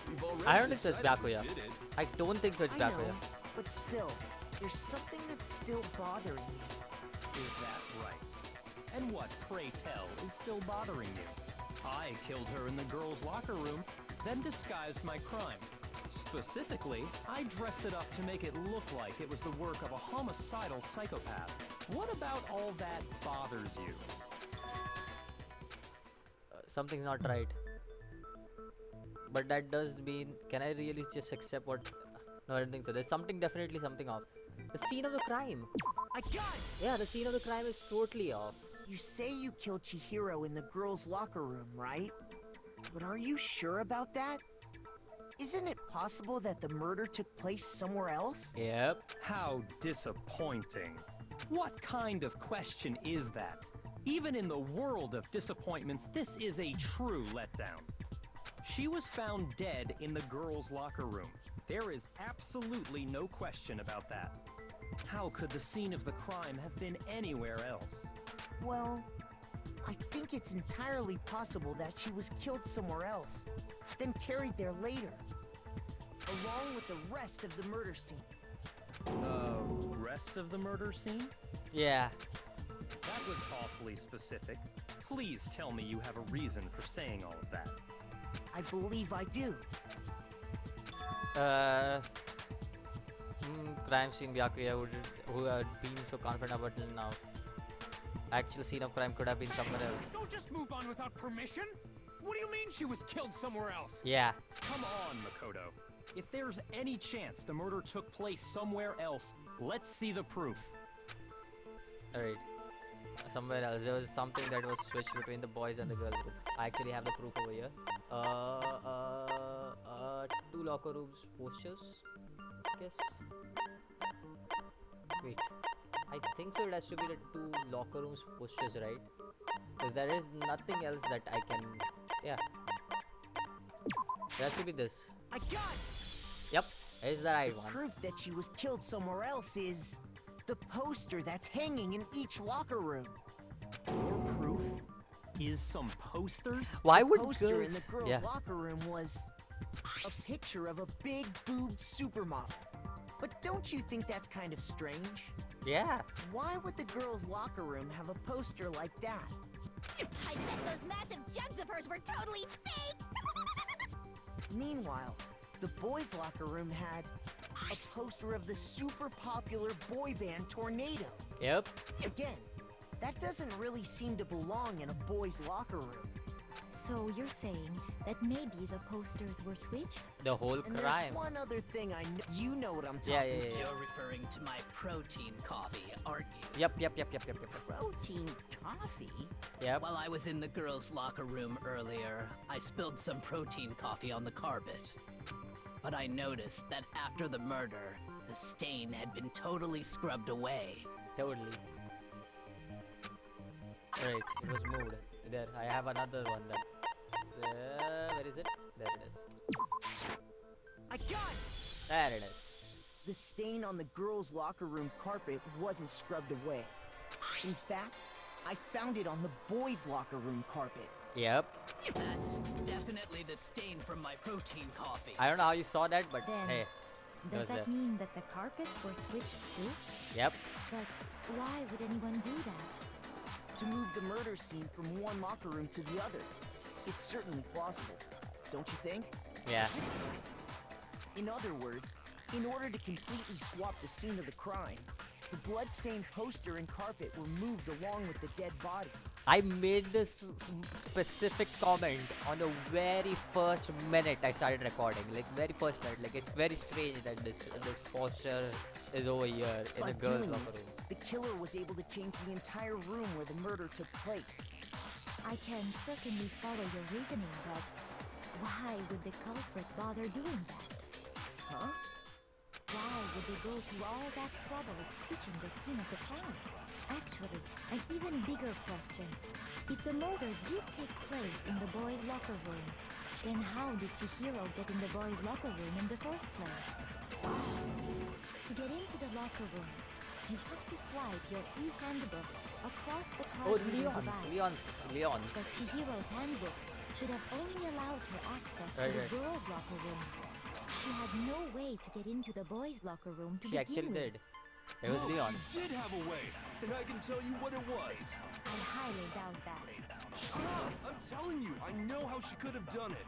S4: We've already
S1: I don't think so it's
S4: decided we
S1: Byakuya.
S4: did it.
S1: I don't think so it's
S6: I know,
S1: Byakuya.
S6: but still, there's something that's still bothering me.
S5: Is that right? And what, pray tell, is still bothering you? I killed her in the girls' locker room, then disguised my crime. Specifically, I dressed it up to make it look like it was the work of a homicidal psychopath. What about all that bothers you?
S1: Something's not right. But that does mean, can I really just accept what? No, I don't think so. There's definitely something off. The scene of the crime.
S6: I got it!
S1: Yeah, the scene of the crime is totally off.
S6: You say you killed Chihiro in the girls' locker room, right? But are you sure about that? Isn't it possible that the murder took place somewhere else?
S1: Yep.
S5: How disappointing. What kind of question is that? Even in the world of disappointments, this is a true letdown. She was found dead in the girls' locker room. There is absolutely no question about that. How could the scene of the crime have been anywhere else?
S6: Well, I think it's entirely possible that she was killed somewhere else, then carried there later, along with the rest of the murder scene.
S5: The rest of the murder scene?
S1: Yeah.
S5: That was awfully specific. Please tell me you have a reason for saying all of that.
S6: I believe I do.
S1: Crime scene Byakuya who had been so confident about it now. Actual scene of crime could have been somewhere else.
S12: Don't just move on without permission. What do you mean she was killed somewhere else?
S1: Yeah.
S5: Come on, Makoto. If there's any chance the murder took place somewhere else, let's see the proof.
S1: Alright. Somewhere else. There was something that was switched between the boys and the girls group. I actually have the proof over here. 2 locker rooms posters. Guess. Wait. I think so. It has to be the 2 locker rooms posters, right? Because there is nothing else that I can. Yeah. It has to be this.
S6: I got it!
S1: Yep. It's the right one.
S6: Proof that she was killed somewhere else is the poster that's hanging in each locker room.
S5: Your proof is some posters?
S1: Why
S6: The
S1: would
S6: poster
S1: girls?
S6: in the girls' locker room was a picture of a big boobed supermodel. But don't you think that's kind of strange?
S1: Yeah.
S6: Why would the girls' locker room have a poster like that?
S8: I bet those massive jugs of hers were totally fake!
S6: Meanwhile, the boys' locker room had a poster of the super popular boy band Tornado.
S1: Yep.
S6: Again, that doesn't really seem to belong in a boys' locker room.
S11: So you're saying that maybe the posters were switched?
S1: The whole
S6: And
S1: crime.
S6: there's one other thing I know. You know what I'm talking
S1: Yeah, yeah, yeah, yeah.
S3: You're referring to my protein coffee, aren't you?
S1: Yep.
S3: Protein coffee?
S1: Yep.
S3: While I was in the girls' locker room earlier, I spilled some protein coffee on the carpet. But I noticed that after the murder, the stain had been totally scrubbed away.
S1: Totally. Right, it was moved. There, I have another one that. Where is it? There it is.
S6: I got it!
S1: There it is.
S6: The stain on the girls' locker room carpet wasn't scrubbed away. In fact, I found it on the boys' locker room carpet.
S1: Yep.
S3: That's definitely the stain from my protein coffee.
S1: I don't know how you saw that, but
S11: Then,
S1: hey, it
S11: Does
S1: was there.
S11: that mean that the carpets were switched too?
S1: Yep.
S11: But why would anyone do that?
S6: To move the murder scene from one locker room to the other. It's certainly plausible, don't you think?
S1: Yeah.
S6: In other words, in order to completely swap the scene of the crime, the bloodstained poster and carpet were moved along with the dead body.
S1: I made this specific comment on the very first minute I started recording. Like very first minute. Like it's very strange that this poster is over here in
S6: By
S1: the girls'
S6: doing
S1: locker
S6: this,
S1: room.
S6: the killer was able to change the entire room where the murder took place.
S11: I can certainly follow your reasoning, but why would the culprit bother doing that?
S6: Huh?
S11: Why would they go through all that trouble of switching the scene of the crime? Actually, an even bigger question. If the murder did take place in the boys' locker room, then how did Chihiro get in the boys' locker room in the first place? To get into the locker rooms, you have to swipe your e-handbook across the
S1: Oh,
S11: card reading device.
S1: Leon's.
S11: But Chihiro's handbook should have only allowed her access
S1: Right,
S11: to the
S1: right.
S11: girls' locker room. She had no way to get into the boys' locker room to
S1: She
S11: begin
S1: actually
S11: with.
S1: did. It was Leon.
S4: She did have a way, and I can tell you what it was.
S11: I highly doubt that.
S4: I'm telling you, I know how she could have done it.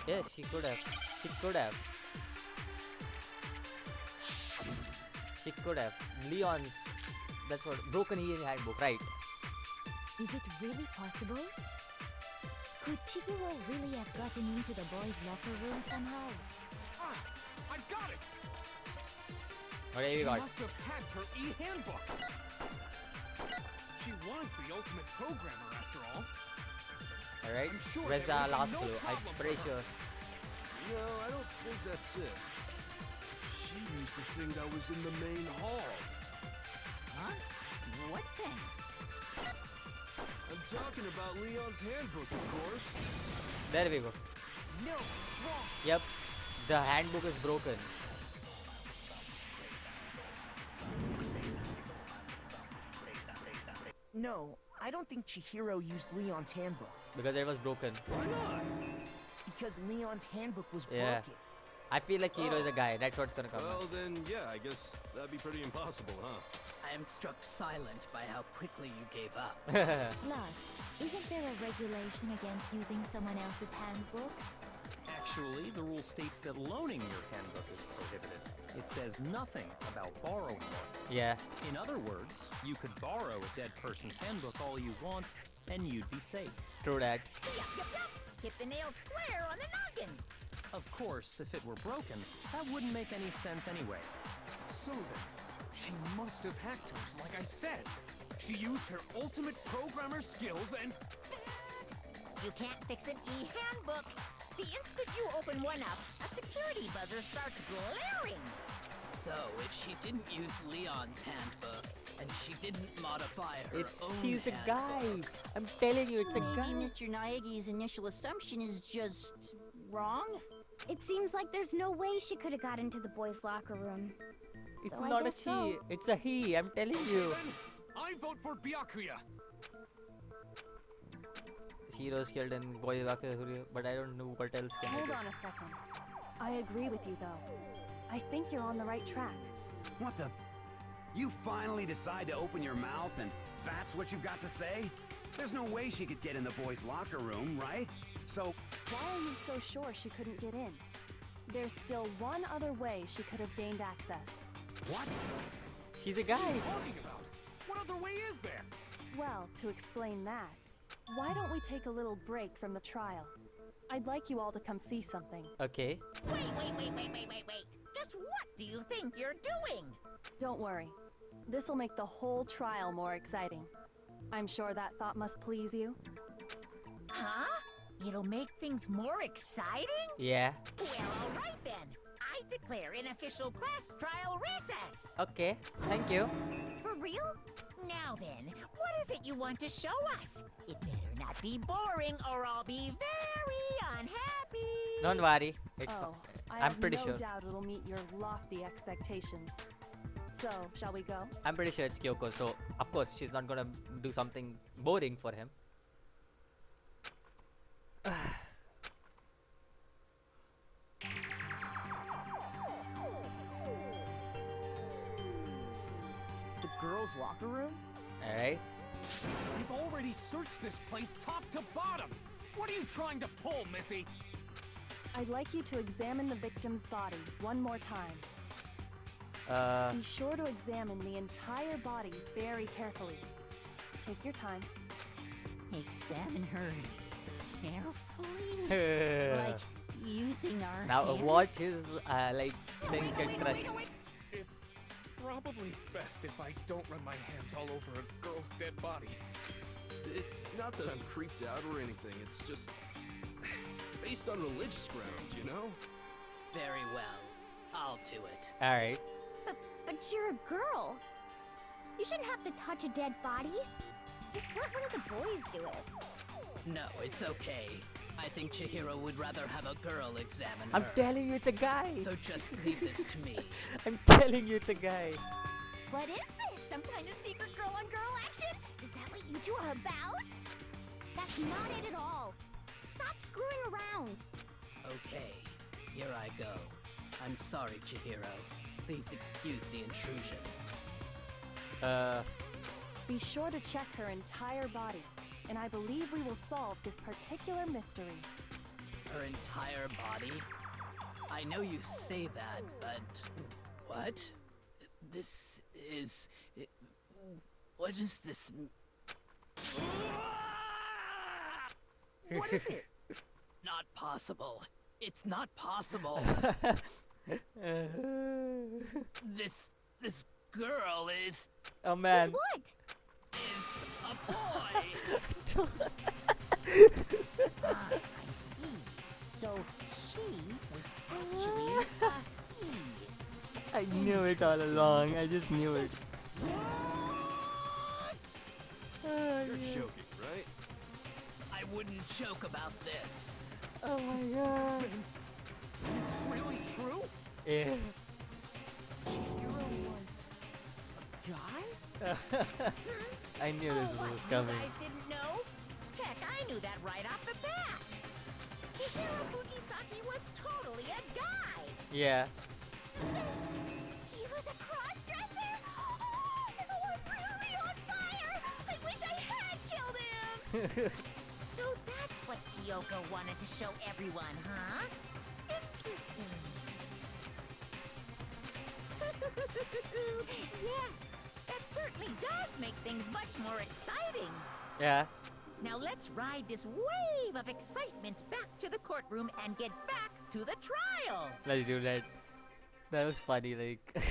S1: Yes, she could have. She could have. She could have. Leon's. That's what. Broken handbook, right?
S11: Is it really possible? Could Chihiro really have gotten into the boys' locker room somehow?
S4: I got it!
S1: What have you
S4: She
S1: got?
S4: must have hacked her e-handbook. She was the ultimate programmer, after all.
S1: Alright.
S4: I'm sure
S1: Where's the
S4: there would
S1: last
S4: be no
S1: clue? I'm
S4: problem
S1: pretty
S4: for her.
S1: sure.
S4: No, I don't think that's it. She used the thing that was in the main hall.
S2: Huh? What thing?
S4: I'm talking about Leon's handbook, of course.
S1: There we go.
S6: No, it's wrong.
S1: Yep. The handbook is broken.
S6: No, I don't think Chihiro used Leon's handbook.
S1: Because it was broken.
S4: Why not?
S6: Because Leon's handbook was
S1: Yeah.
S6: broken.
S1: I feel like Chihiro is a guy. That's what's gonna come.
S4: Well, then, yeah, I guess that'd be pretty impossible, huh?
S3: I am struck silent by how quickly you gave up.
S11: Plus, isn't there a regulation against using someone else's handbook?
S5: Actually, the rule states that loaning your handbook is prohibited. It says nothing about borrowing one.
S1: Yeah.
S5: In other words, you could borrow a dead person's handbook all you want, and you'd be safe.
S1: True that.
S2: Yup. Hit the nail square on the noggin.
S5: Of course, if it were broken, that wouldn't make any sense anyway.
S12: So then, she must have hacked hers, like I said. She used her ultimate programmer skills and...
S2: Psst. You can't fix an e-handbook. The instant you open one up, a security buzzer starts glaring.
S3: So, if she didn't use Leon's handbook, and she didn't modify her own
S1: She's a guy.
S3: handbook,
S1: I'm telling you, it's a guy.
S2: Maybe Mr. Naegi's initial assumption is just wrong?
S8: It seems like there's no way she could have got into the boys' locker room.
S1: It's
S8: So I
S1: not a
S8: guess
S1: she.
S8: so.
S1: It's a he. I'm telling you.
S12: Then, I vote for Byakuya.
S1: Chihiro's killed in boys' locker room, but I don't know what else can I
S7: Hold
S1: do.
S7: on a second. I agree with you, though. I think you're on the right track.
S9: What the? You finally decide to open your mouth and that's what you've got to say? There's no way she could get in the boys' locker room, right? So,
S7: Why are you so sure she couldn't get in? There's still one other way she could have gained access.
S9: what?
S1: She's a
S12: What are
S1: guy.
S12: you talking about? What other way is there?
S7: Well, to explain that, why don't we take a little break from the trial? I'd like you all to come see something.
S1: Okay.
S2: Wait. Just what do you think you're doing?
S7: Don't worry. This'll make the whole trial more exciting. I'm sure that thought must please you.
S2: Huh? It'll make things more exciting?
S1: Yeah.
S2: Well, all right then. I declare an official class trial recess.
S1: Okay. Thank you.
S8: For real?
S2: Now then, what What is it you want to show us? It better not be boring or I'll be very unhappy.
S1: Don't worry. It's
S7: Oh, I
S1: I'm
S7: have
S1: pretty
S7: no
S1: sure.
S7: doubt it'll meet your lofty expectations. So, shall we go?
S1: I'm pretty sure it's Kyoko, so of course she's not gonna do something boring for him.
S6: The girls' locker room?
S1: Alright.
S12: We've already searched this place top to bottom. What are you trying to pull, Missy?
S7: I'd like you to examine the victim's body one more time. Be sure to examine the entire body very carefully. Take your time.
S2: Examine her carefully. Like using our
S1: Now
S2: hands?
S1: watch his like things get crushed.
S12: It's probably best if I don't run my hands all over a girl's dead body.
S13: It's not that I'm creeped out or anything, it's just based on religious grounds, you know?
S3: Very well. I'll do it.
S1: Alright.
S8: But you're a girl. You shouldn't have to touch a dead body. Just let one of the boys do it.
S3: No, it's okay. I think Chihiro would rather have a girl examine
S1: I'm
S3: her.
S1: telling you it's a guy.
S3: So just leave this to me.
S1: I'm telling you it's a guy.
S8: What is this? Some kind of secret girl-on-girl action? Is that what you two are about? That's not it at all. Stop screwing around.
S3: Okay, here I go. I'm sorry, Chihiro. Please excuse the intrusion.
S7: Be sure to check her entire body, and I believe we will solve this particular mystery.
S3: Her entire body? I know you say that, but... What? This is... What is this...
S6: What is it?
S3: Not possible. It's not possible. This girl is
S1: Oh man.
S8: What?
S3: a boy.
S2: Ah, I see. So she was actually a he.
S1: I knew it all along. I just knew it.
S13: You're joking, right?
S3: I wouldn't joke about this.
S1: Oh my god.
S12: It's really true?
S1: Yeah.
S6: Chihiro was a guy?
S1: I knew this
S2: What,
S1: was
S2: you
S1: coming.
S2: guys didn't know? Heck, I knew that right off the bat. Chihiro Fujisaki was totally a guy.
S1: Yeah.
S8: He was a cross-dresser? Oh, I'm really on fire! I wish I had killed him!
S2: So that's what Kyoko wanted to show everyone, huh? Interesting. Yes, that certainly does make things much more exciting.
S1: Yeah.
S2: Now let's ride this wave of excitement back to the courtroom and get back to the trial.
S1: Let's do that. That was funny. Like,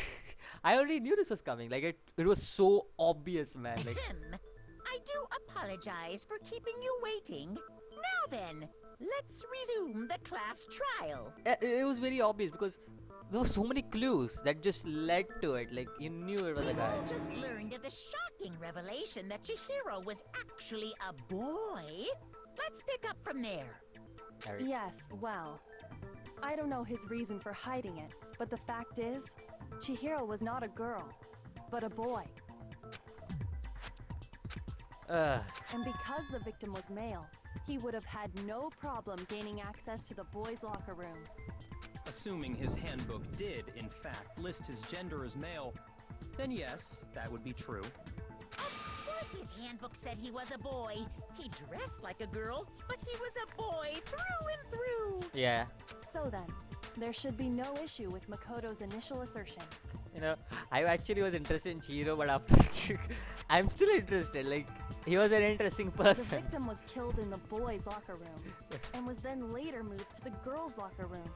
S1: I already knew this was coming. Like, it was so obvious, man. Like,
S2: I do apologize for keeping you waiting. Now then, let's resume the class trial.
S1: it was very obvious because there were so many clues that just led to it. Like, you knew it was a
S2: We
S1: guy.
S2: all just learned of the shocking revelation that Chihiro was actually a boy. Let's pick up from there.
S1: Alright.
S7: Yes, well, I don't know his reason for hiding it, but the fact is, Chihiro was not a girl, but a boy. And because the victim was male, he would have had no problem gaining access to the boys' locker room.
S5: Assuming his handbook did, in fact, list his gender as male, then yes, that would be true.
S2: Of course his handbook said he was a boy. He dressed like a girl, but he was a boy through and through.
S1: Yeah.
S7: So then, there should be no issue with Makoto's initial assertion.
S1: You know, I actually was interested in Chihiro, but after I'm still interested. Like, he was an interesting
S7: The
S1: person.
S7: victim was killed in the boys' locker room, and was then later moved to the girls' locker room.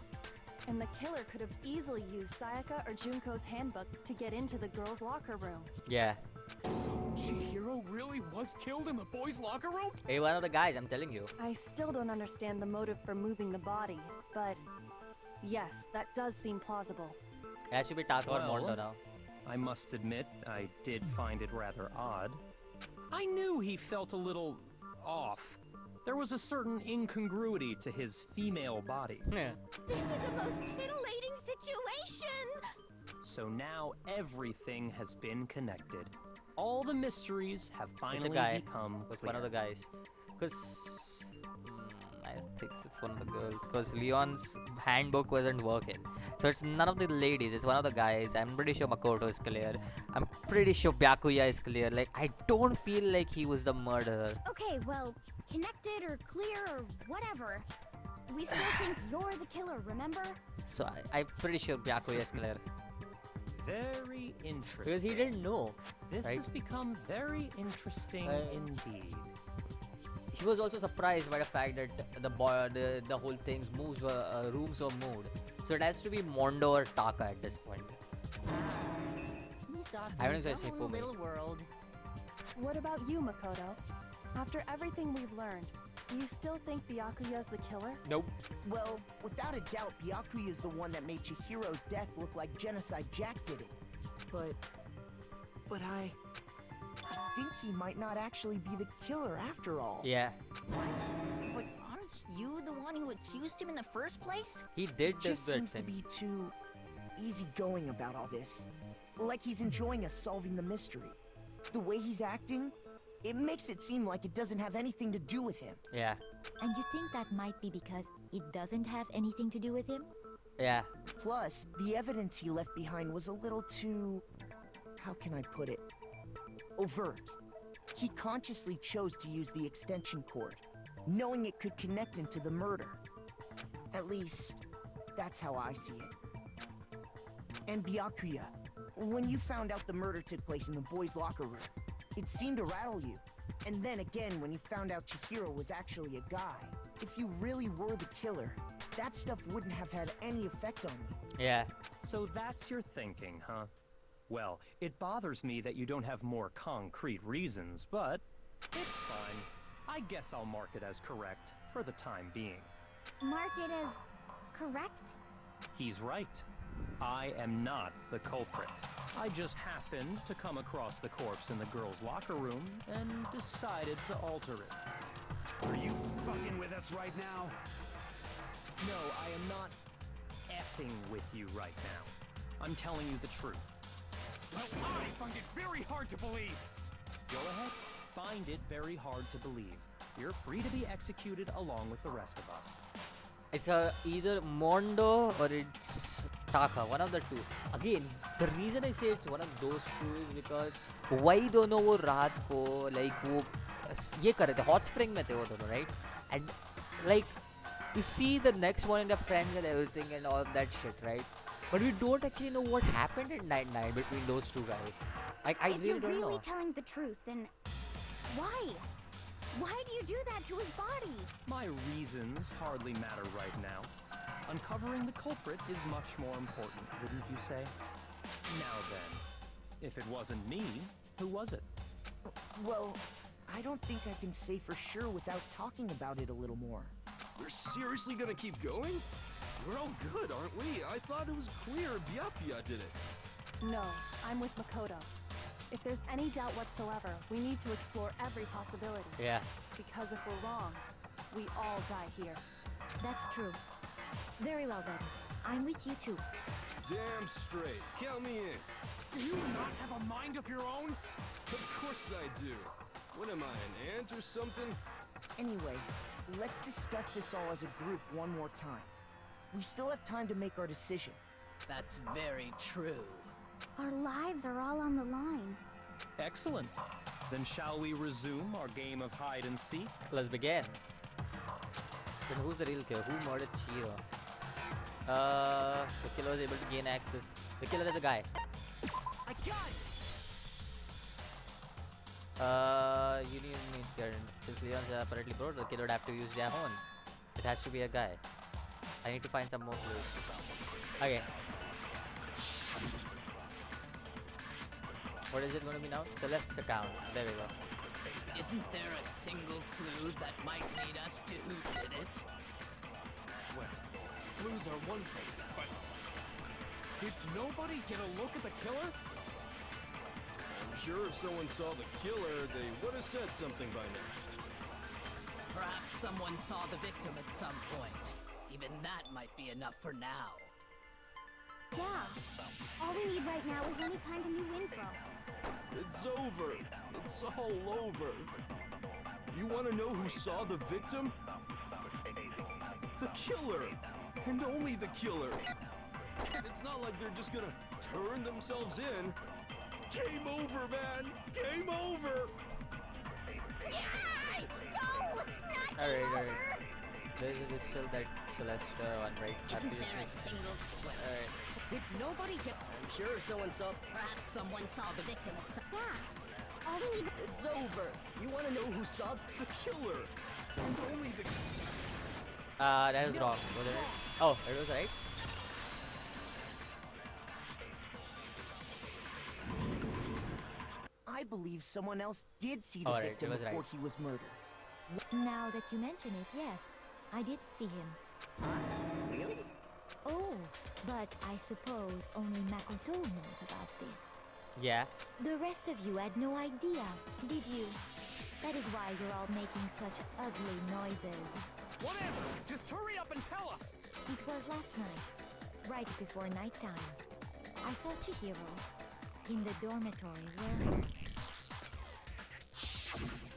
S7: And the killer could have easily used Sayaka or Junko's handbook to get into the girls' locker room.
S1: Yeah.
S12: So Chihiro really was killed in the boys' locker room?
S1: Hey, one of the guys, I'm telling you.
S7: I still don't understand the motive for moving the body, but yes, that does seem plausible.
S1: It has to be Taka or
S5: Well,
S1: Mondo now.
S5: I must admit, I did find it rather odd. I knew he felt a little off. There was a certain incongruity to his female body.
S1: Yeah.
S8: This is the most titillating situation!
S5: So now everything has been connected. All the mysteries have
S1: It's
S5: finally
S1: a guy.
S5: become
S1: It's
S5: clear.
S1: one of the guys. Because I don't think it's one of the girls. Because Leon's handbook wasn't working. So it's none of the ladies. It's one of the guys. I'm pretty sure Makoto is clear. I'm pretty sure Byakuya is clear. Like, I don't feel like he was the murderer.
S8: Okay, well, connected or clear or whatever. We still think you're the killer, remember?
S1: So I'm pretty sure Byakuya is clear.
S5: Very interesting.
S1: Because he didn't know.
S5: This
S1: right?
S5: has become very interesting indeed.
S1: He was also surprised by the fact that the whole thing's moves were rooms were moved. So it has to be Mondo or Taka at this point. I don't think it's for me.
S2: little world.
S7: What about you, Makoto? After everything we've learned, do you still think Byakuya's the killer?
S1: Nope.
S6: Well, without a doubt, Byakuya is the one that made Chihiro's death look like Genocide Jack did it. But I think he might not actually be the killer after all.
S1: Yeah.
S2: What? But aren't you the one who accused him in the first place?
S1: He did
S6: It just
S1: that
S6: seems to
S1: thing.
S6: be too easygoing about all this. Like he's enjoying us solving the mystery. The way he's acting, it makes it seem like it doesn't have anything to do with him.
S1: Yeah.
S11: And you think that might be because it doesn't have anything to do with him?
S1: Yeah.
S6: Plus, the evidence he left behind was a little too... how can I put it? Overt. He consciously chose to use the extension cord, knowing it could connect him to the murder. At least, that's how I see it. And Byakuya, when you found out the murder took place in the boys' locker room, it seemed to rattle you. And then again, when you found out Chihiro was actually a guy, if you really were the killer, that stuff wouldn't have had any effect on you.
S1: Yeah.
S5: So that's your thinking, huh? Well, it bothers me that you don't have more concrete reasons, but it's fine. I guess I'll mark it as correct for the time being.
S8: Mark it as correct?
S5: He's right. I am not the culprit. I just happened to come across the corpse in the girls' locker room and decided to alter it.
S9: Are you fucking with us right now?
S5: No, I am not effing with you right now. I'm telling you the truth.
S12: Well, I find it very hard to believe.
S5: Go ahead. Find it very hard to believe. You're free to be executed along with the rest of us.
S1: It's either Mondo or it's Taka, one of the two. Again, the reason I say it's one of those two is because why दोनों वो रात को like वो ये कर रहे थे hot spring में थे वो दोनों, right? And like you see the next morning the friends and everything and all that shit, right? But we don't actually know what happened at night between those two guys. Like I
S8: If
S1: really
S8: you're
S1: don't
S8: really
S1: know.
S8: telling the truth, then why? Why do you do that to his body?
S5: My reasons hardly matter right now. Uncovering the culprit is much more important, wouldn't you say? Now then, if it wasn't me, who was it?
S6: Well, I don't think I can say for sure without talking about it a little more.
S13: We're seriously gonna keep going? We're all good, aren't we? I thought it was clear Byakuya did it.
S7: No, I'm with Makoto. If there's any doubt whatsoever, we need to explore every possibility.
S1: Yeah.
S7: Because if we're wrong, we all die here.
S11: That's true. Very well then. I'm with you too.
S13: Damn straight. Count me in.
S12: Do you not have a mind of your own?
S13: Of course I do. What am I, an ant or something?
S6: Anyway, let's discuss this all as a group one more time. We still have time to make our decision.
S3: That's very true.
S8: Our lives are all on the line.
S5: Excellent. Then shall we resume our game of hide and seek?
S1: Let's begin. Then who's the real killer? Who murdered Chihiro? The killer was able to gain access. The killer is a guy.
S6: I got it!
S1: You need Karen. Since Leon's apparently broke, the killer would have to use their own. It has to be a guy. I need to find some more clues. Okay. What is it going to be now? Celeste's account. There we go.
S3: Isn't there a single clue that might lead us to who did it?
S12: Well, clues are one thing, but did nobody get a look at the killer?
S13: sure if someone saw the killer, they would have said something by now.
S3: Perhaps someone saw the victim at some point. Even that might be enough for now.
S8: Yeah. All we need right now is any kind of new info.
S13: It's over. It's all over. You want to know who saw the victim? The killer! And only the killer! And it's not like they're just gonna turn themselves in. Game over, man! Game over!
S8: Yeah! No! Not game
S1: Alright.
S8: over!
S1: There's still that Celeste one, right?
S2: Isn't
S1: After you
S2: there a
S1: see-
S2: single...
S1: Alright.
S2: Did nobody get... I'm sure someone saw... Perhaps someone saw the victim at some...
S8: Yeah. All we need...
S13: It's over. You want to know who saw the killer? And only the...
S1: That was wrong, wasn't it? Oh, it was right?
S6: I believe someone else did see the
S1: Alright, it
S6: victim
S1: was
S6: before
S1: right.
S6: he was murdered.
S11: Now that you mention it, yes, I did see him.
S6: Really?
S11: Oh, but I suppose only Makoto knows about this.
S1: Yeah.
S11: The rest of you had no idea, did you? That is why you're all making such ugly noises.
S12: Whatever! Just hurry up and tell us!
S11: It was last night, right before nighttime. I saw Chihiro in the dormitory warehouse.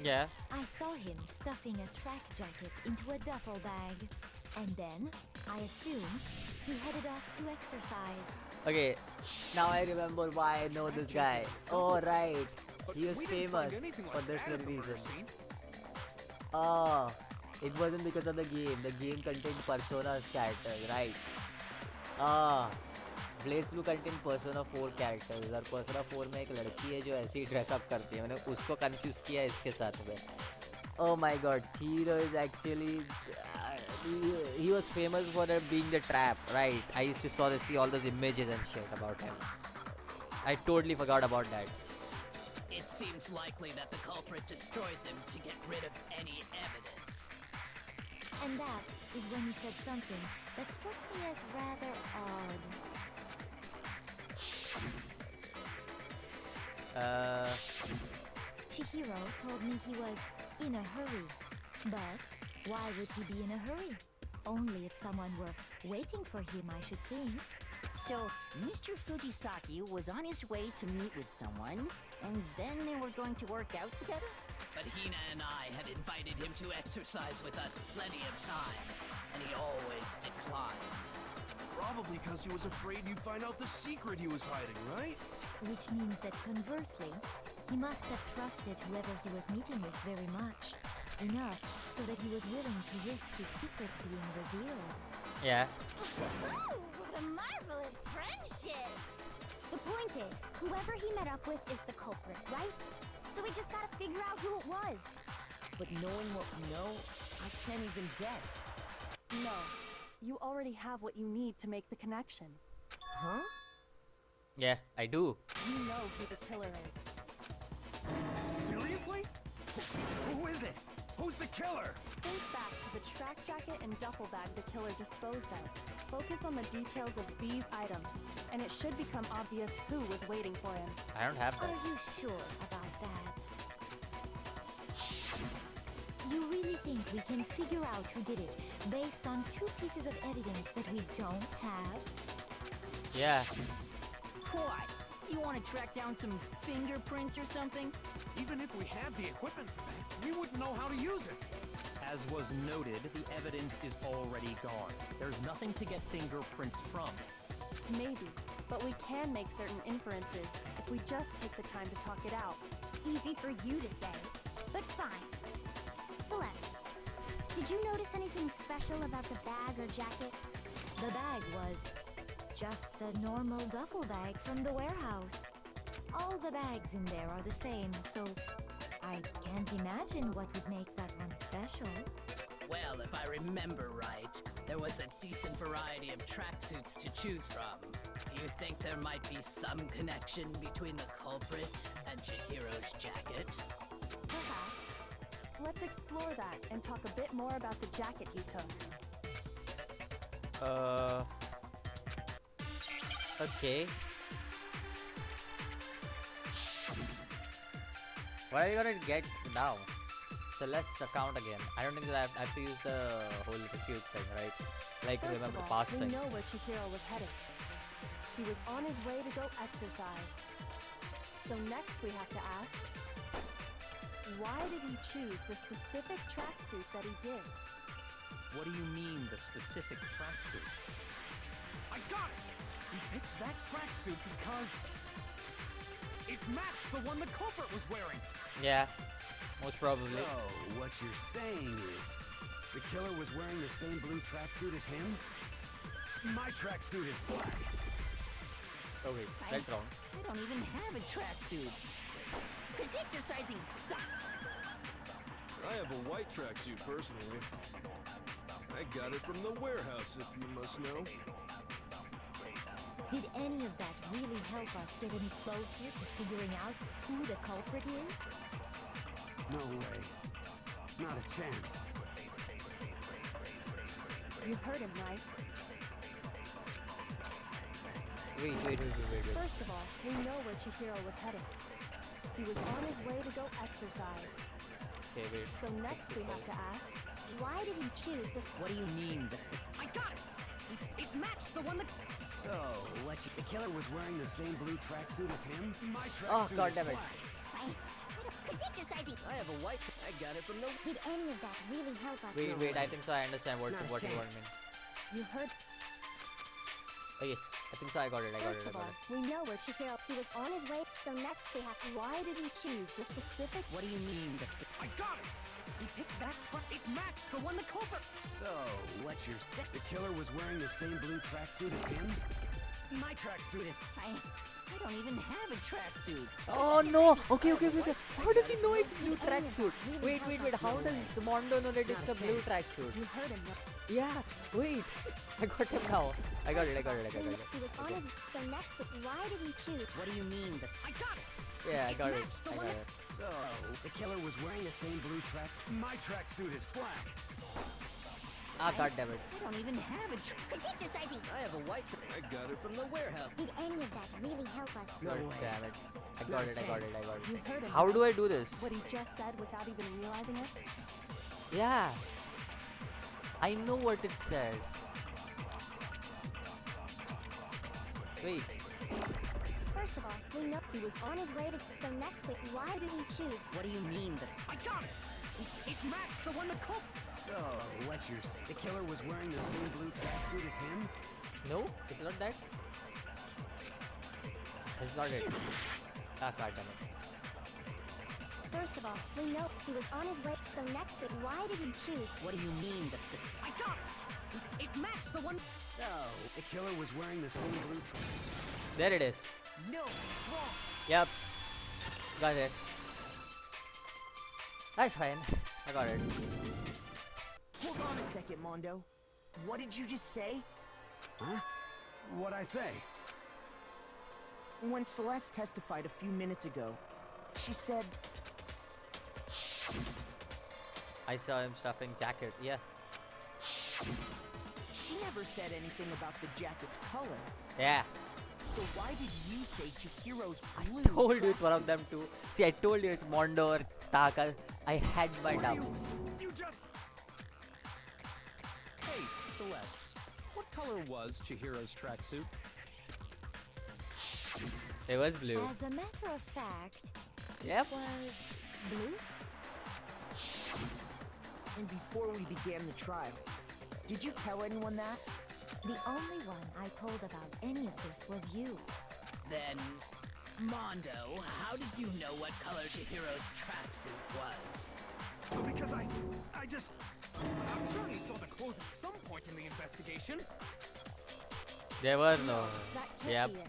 S1: Yeah.
S11: I saw him stuffing a track jacket into a duffel bag. And then, I assume, he headed off to exercise.
S1: Okay, now I remember why I know this guy. Oh, right. He was
S12: we didn't find
S1: famous
S12: anything
S1: for
S12: like
S1: this
S12: that
S1: very
S12: in the murder
S1: reason.
S12: scene.
S1: Oh, it wasn't because of the game. The game contained Persona's characters, right? Ah, Blaze Blue contained Persona 4 characters और Persona 4 में एक लड़की है जो ऐसे ही dress up करती है. मैंने उसको confuse किया इसके साथ में. Oh my god, Chihiro is actually... he was famous for being the trap, right? I used to see all those images and shit about him. I totally forgot about that.
S3: It seems likely that the culprit destroyed them to get rid of any evidence.
S11: And that is when he said something that struck me as rather odd. Chihiro told me he was in a hurry. But why would he be in a hurry? Only if someone were waiting for him, I should think.
S2: So, Mr. Fujisaki was on his way to meet with someone, and then they were going to work out together?
S3: But Hina and I had invited him to exercise with us plenty of times, and he always declined.
S13: Probably because he was afraid you'd find out the secret he was hiding, right?
S11: Which means that conversely, he must have trusted whoever he was meeting with very much. Enough so that he was willing to risk his secret being revealed.
S1: Yeah.
S8: Oh, what a marvelous friendship! The point is, whoever he met up with is the culprit, right? So we just gotta figure out who it was.
S6: But knowing what we know, I can't even guess.
S7: No. You already have what you need to make the connection.
S6: Huh?
S1: Yeah, I do.
S7: You know who the killer is.
S12: Seriously?
S9: Who is it? Who's the killer?
S7: Think back to the track jacket and duffel bag the killer disposed of. Focus on the details of these items, and it should become obvious who was waiting for him.
S1: I don't have that.
S11: Are you sure about that? You really think we can figure out who did it based on two pieces of evidence that we don't have?
S1: Yeah.
S2: What? You want to track down some fingerprints or something?
S12: Even if we had the equipment for that, we wouldn't know how to use it.
S5: As was noted, the evidence is already gone. There's nothing to get fingerprints from.
S7: Maybe, but we can make certain inferences if we just take the time to talk it out.
S8: Easy for you to say, but fine. Celeste, did you notice anything special about the bag or jacket?
S11: The bag was just a normal duffel bag from the warehouse. All the bags in there are the same, so I can't imagine what would make that one special.
S3: Well, if I remember right, there was a decent variety of tracksuits to choose from. Do you think there might be some connection between the culprit and Chihiro's jacket?
S7: Perhaps. Let's explore that and talk a bit more about the jacket he took.
S1: Okay. What are you gonna get now? So let's count again. I don't think that I have to use the whole refute thing, right? Like
S7: First
S1: remember
S7: of all,
S1: past
S7: we
S1: thing.
S7: know where Chihiro was headed. He was on his way to go exercise. So next we have to ask, why did he choose the specific tracksuit that he did?
S14: What do you mean, the specific tracksuit?
S12: I got it! He picked that tracksuit because it matched the one the culprit was wearing.
S1: Yeah, most probably.
S9: So, what you're saying is, the killer was wearing the same blue tracksuit as him? My tracksuit is black.
S1: Oh wait, that's wrong.
S2: I don't even have a tracksuit. Cause exercising sucks.
S13: I have a white tracksuit personally. I got it from the warehouse, if you must know.
S11: Did any of that really help us get any closer to figuring out who the culprit is?
S9: No way. Not a chance.
S7: You heard him, right?
S1: Wait.
S7: First of all, we know where Chihiro was headed. He was on his way to go exercise.
S1: Okay, wait.
S7: So next we have to ask, why did he choose this?
S14: What do you mean, the specific?
S12: I got it! It matched the one that...
S9: So, what the killer was wearing the same blue tracksuit as him? My tracksuit
S1: Oh god
S9: is
S1: damn it.
S9: black.
S2: Cause exercising.
S3: I have a white. I got it from the.
S11: Did any of that really help us?
S1: Wait, I think so I understand what
S6: Not a
S1: you want to
S6: chance.
S1: mean.
S7: You heard.
S1: Okay, I think so I got it.
S7: First of all, we know where Chihiro. He was on his way. So next we have, why did he choose the specific?
S14: What do you mean, the
S12: I got it! He picked that it matched the one the culprit...
S9: So, what you're saying? The killer was wearing the same blue tracksuit as him? My tracksuit is...
S2: I don't even have a tracksuit.
S1: Oh no! Okay. How does he know it's blue tracksuit? Wait. How does Mondo know that it's a blue tracksuit?
S7: You heard him.
S1: Yeah. Wait. I got him now. I got it.
S11: He was on his. So next, why did he choose?
S14: What do you mean, the...
S12: I got it!
S1: Yeah, I got it.
S9: So, the killer was wearing the same blue tracksuit? My tracksuit is black.
S1: Ah, god damn it.
S2: I don't even have a cause exercising.
S3: I have a white. I got it from the warehouse.
S11: Did any of that really help us?
S1: God damn it. I got it.
S7: You heard him.
S1: How do I do this?
S7: What he just said without even realizing it?
S1: Yeah. I know what it says. Wait.
S11: First of all, we know he was on his way to. So next, why did he choose?
S14: What do you mean, the...
S12: I got it! It matched the one the culprit...
S9: So, what you're... The killer was wearing the same blue tracksuit as him?
S1: No, it's not that. It's not it. Ah, god damn it.
S11: First of all, we know he was on his way. So next, why did he choose?
S14: What do you mean, the specific...
S12: I got it! It matched the one...
S9: So, the killer was wearing the same blue tracksuit.
S1: There it is.
S6: No, it's wrong.
S1: Yep. Got it. That's fine. I got it.
S6: Hold on a second, Mondo. What did you just say?
S9: Huh? What'd I say?
S6: When Celeste testified a few minutes ago, she said...
S1: I saw him stuffing jacket. Yeah.
S6: She never said anything about the jacket's color.
S1: Yeah.
S6: So why did you say Chihiro's blue?
S1: Told you it's one of them too. See, I told you it's Mondo or Taka. I had my doubts.
S12: You just...
S5: Hey, Celeste. What color was Chihiro's tracksuit?
S1: It was blue.
S11: As a matter of fact,
S1: Yep.
S11: it was blue.
S6: And before we began the trial, did you tell anyone that?
S11: The only one I told about any of this was you.
S3: Then, Mondo, how did you know what color Chihiro's tracksuit was?
S12: Because I just... I'm sure he saw the clothes at some point in the investigation.
S1: There was no.
S7: That can't
S1: Yep.
S7: be it.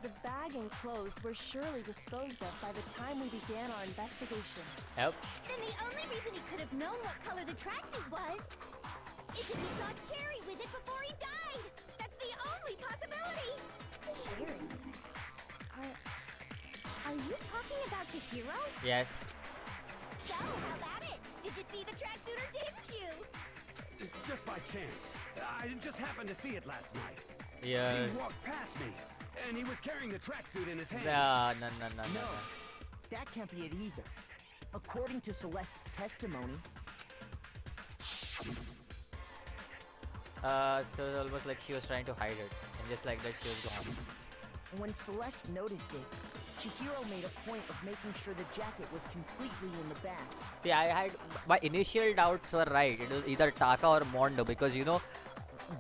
S7: The bag and clothes were surely disposed of by the time we began our investigation.
S1: Yep.
S8: Then the only reason he could have known what color the tracksuit was is if he saw Cherry with it before he died. That's the only possibility.
S11: Cherry?
S8: Are you talking about Chihiro?
S1: Yes.
S8: So, how about it? Did you see the tracksuit or didn't you?
S9: Just by chance. I just happened to see it last night.
S1: Yeah.
S9: He walked past me, and he was carrying the tracksuit in his hand.
S1: No.
S6: No, that can't be it either. According to Celeste's testimony,
S1: so it's almost like she was trying to hide it, and just like that she was gone.
S6: when Celeste noticed it, Chihiro made a point of making sure the jacket was completely in the bag.
S1: See, I had my initial doubts were right. It was either Taka or Mondo because you know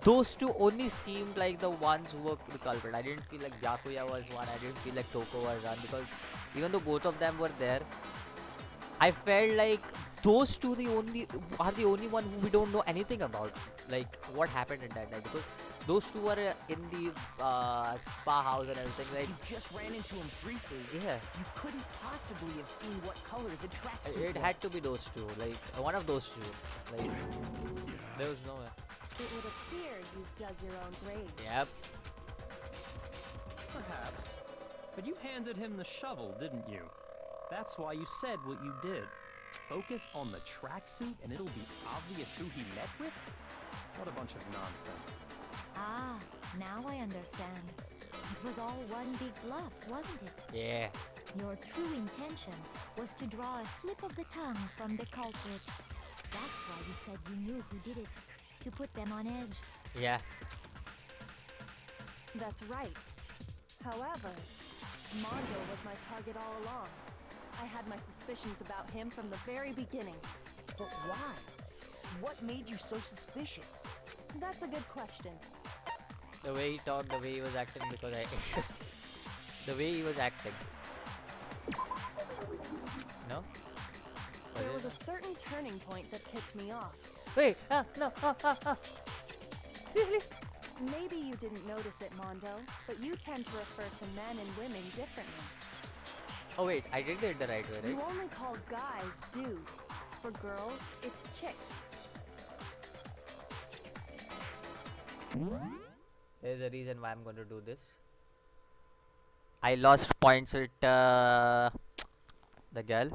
S1: those two only seemed like the ones who were the culprit. I didn't feel like Byakuya was one. I didn't feel like Toko was one because even though both of them were there, I felt like those two are the only one who we don't know anything about. Like what happened in that night because those two were in the spa house and everything. Like
S6: You just ran into him briefly.
S1: yeah,
S6: You couldn't possibly have seen what color the tracksuit
S1: it had to
S6: was.
S1: be those two. Like one of those two. Like there was no way.
S7: It would appear you've dug your own grave.
S1: Yep.
S14: Perhaps. But you handed him the shovel, didn't you? That's why you said what you did. Focus on the tracksuit and it'll be obvious who he met with? What a bunch of nonsense.
S11: Ah, now I understand. It was all one big bluff, wasn't it?
S1: Yeah.
S11: Your true intention was to draw a slip of the tongue from the culprit. That's why you said you knew who did it. To put them on edge.
S1: Yeah.
S7: That's right. However, Mondo was my target all along. I had my suspicions about him from the very beginning.
S6: But why? What made you so suspicious?
S7: That's a good question.
S1: The way he talked, the way he was acting, because the way he was acting. No?
S7: There was a certain turning point that tipped me off.
S1: Wait, no, Seriously?
S7: Maybe you didn't notice it, Mondo, but you tend to refer to men and women differently.
S1: Oh wait, I did it the right way,
S7: You
S1: right?
S7: only call guys dude. For girls, it's chick.
S1: There's a reason why I'm going to do this. I lost points with the girl.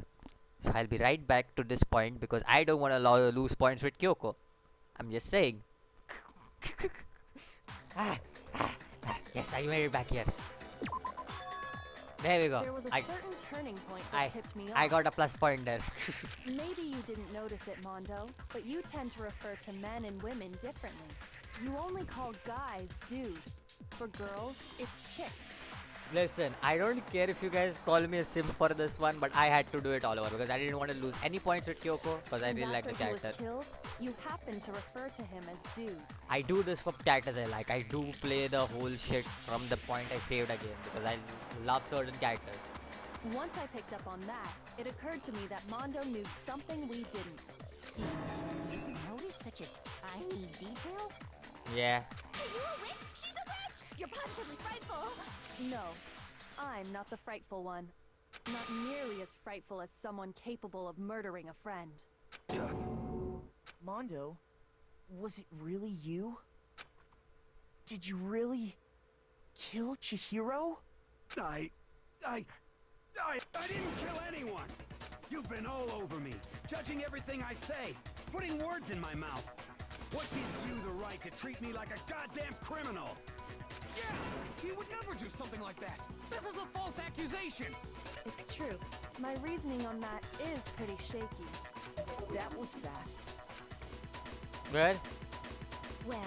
S1: So I'll be right back to this point because I don't want to lose points with Kyoko. I'm just saying. Yes, I made it back here. There we go.
S7: There was a certain turning point that
S1: I-
S7: tipped me off.
S1: I got a plus point there.
S7: Maybe you didn't notice it, Mondo, but you tend to refer to men and women differently. You only call guys dude. For girls, it's chick.
S1: Listen, I don't care if you guys call me a simp for this one, but I had to do it all over because I didn't want to lose any points with Kyoko because I
S7: And
S1: really like the
S7: after he
S1: character.
S7: was killed, you happen to refer to him as dude.
S1: I do this for characters I like. I do play the whole shit from the point I saved again because I love certain characters.
S7: Once I picked up on that, it occurred to me that Mondo knew something we didn't.
S2: You notice such a tiny detail?
S1: Yeah.
S8: Are you a witch? She's a witch! You're positively frightful!
S7: No, I'm not the frightful one. Not nearly as frightful as someone capable of murdering a friend.
S6: Mondo, was it really you? Did you really kill Chihiro?
S9: I didn't kill anyone! You've been all over me, judging everything I say, putting words in my mouth. What gives you the right to treat me like a goddamn criminal?
S12: Yeah! He would never do something like that! This is a false accusation!
S7: It's true. My reasoning on that is pretty shaky.
S6: That was fast.
S1: Good.
S11: Well,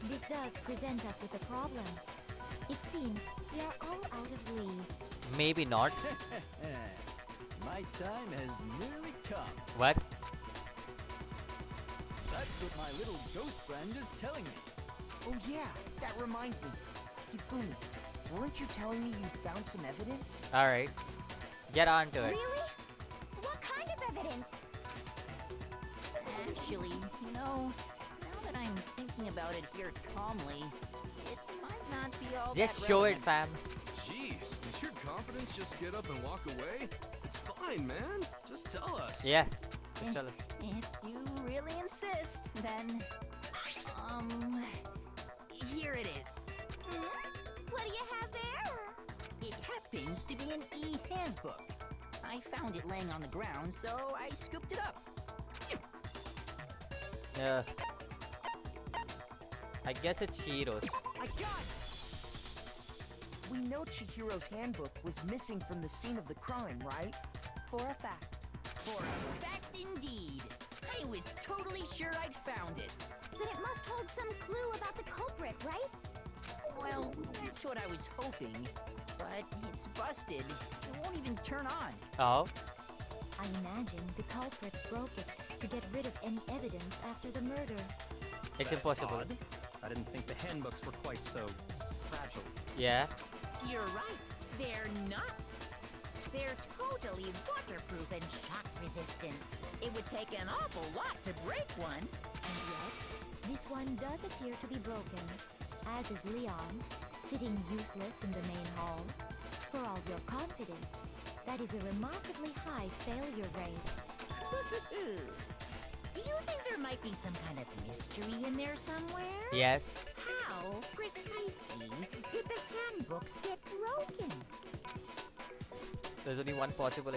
S11: this does present us with a problem. It seems we are all out of leads.
S1: Maybe not.
S15: My time has nearly come.
S1: What?
S15: That's what my little ghost friend is telling me.
S6: Oh yeah, that reminds me. Hifumi, weren't you telling me you found some evidence?
S1: Alright. Get on to it.
S8: Really? What kind of evidence?
S2: Actually, you know, now that I'm thinking about it here calmly, it might not be all
S1: Just
S2: that
S1: show
S2: relevant.
S1: it, fam.
S13: Jeez, does your confidence just get up and walk away? It's fine, man. Just tell us.
S1: Yeah. Just tell us.
S2: If you really insist, then... Here it is.
S8: What do you have there?
S2: It happens to be an e-handbook. I found it laying on the ground, so I scooped it up.
S1: Yeah. I guess it's Shiro's.
S6: I got it! We know Chihiro's handbook was missing from the scene of the crime, right?
S7: For a fact.
S2: For a fact indeed. I was totally sure I'd found it.
S8: Then it must hold some clue about the culprit, right?
S2: Well, that's what I was hoping. But it's busted. It won't even turn on.
S1: Oh.
S11: I imagine the culprit broke it to get rid of any evidence after the murder.
S1: It's
S14: That's
S1: impossible.
S14: odd. I didn't think the handbooks were quite so fragile.
S1: Yeah.
S2: You're right. They're not. They're totally waterproof and shock resistant. It would take an awful lot to break one.
S11: And yet, this one does appear to be broken, as is Leon's, sitting useless in the main hall. For all your confidence, that is a remarkably high failure rate.
S2: Do you think there might be some kind of mystery in there somewhere?
S1: Yes.
S2: How precisely did the handbooks get broken?
S1: There's only one possible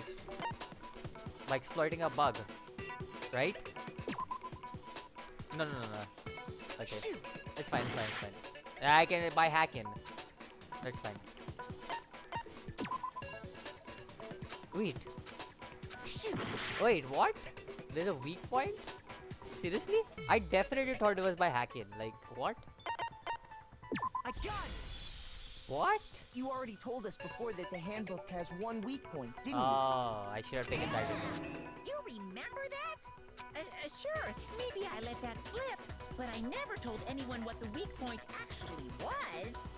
S1: by exploiting a bug, right? No. Okay.
S2: Shoot.
S1: It's fine. I can by hacking. That's fine. Wait.
S2: Shoot.
S1: Wait, what? There's a weak point? Seriously? I definitely thought it was by hacking. Like, what?
S6: I got it!
S1: What?
S6: You already told us before that the handbook has one weak point, didn't
S1: Oh, I should have taken that.
S2: You remember that? Sure, maybe I let that slip, but I never told anyone what the weak point actually was.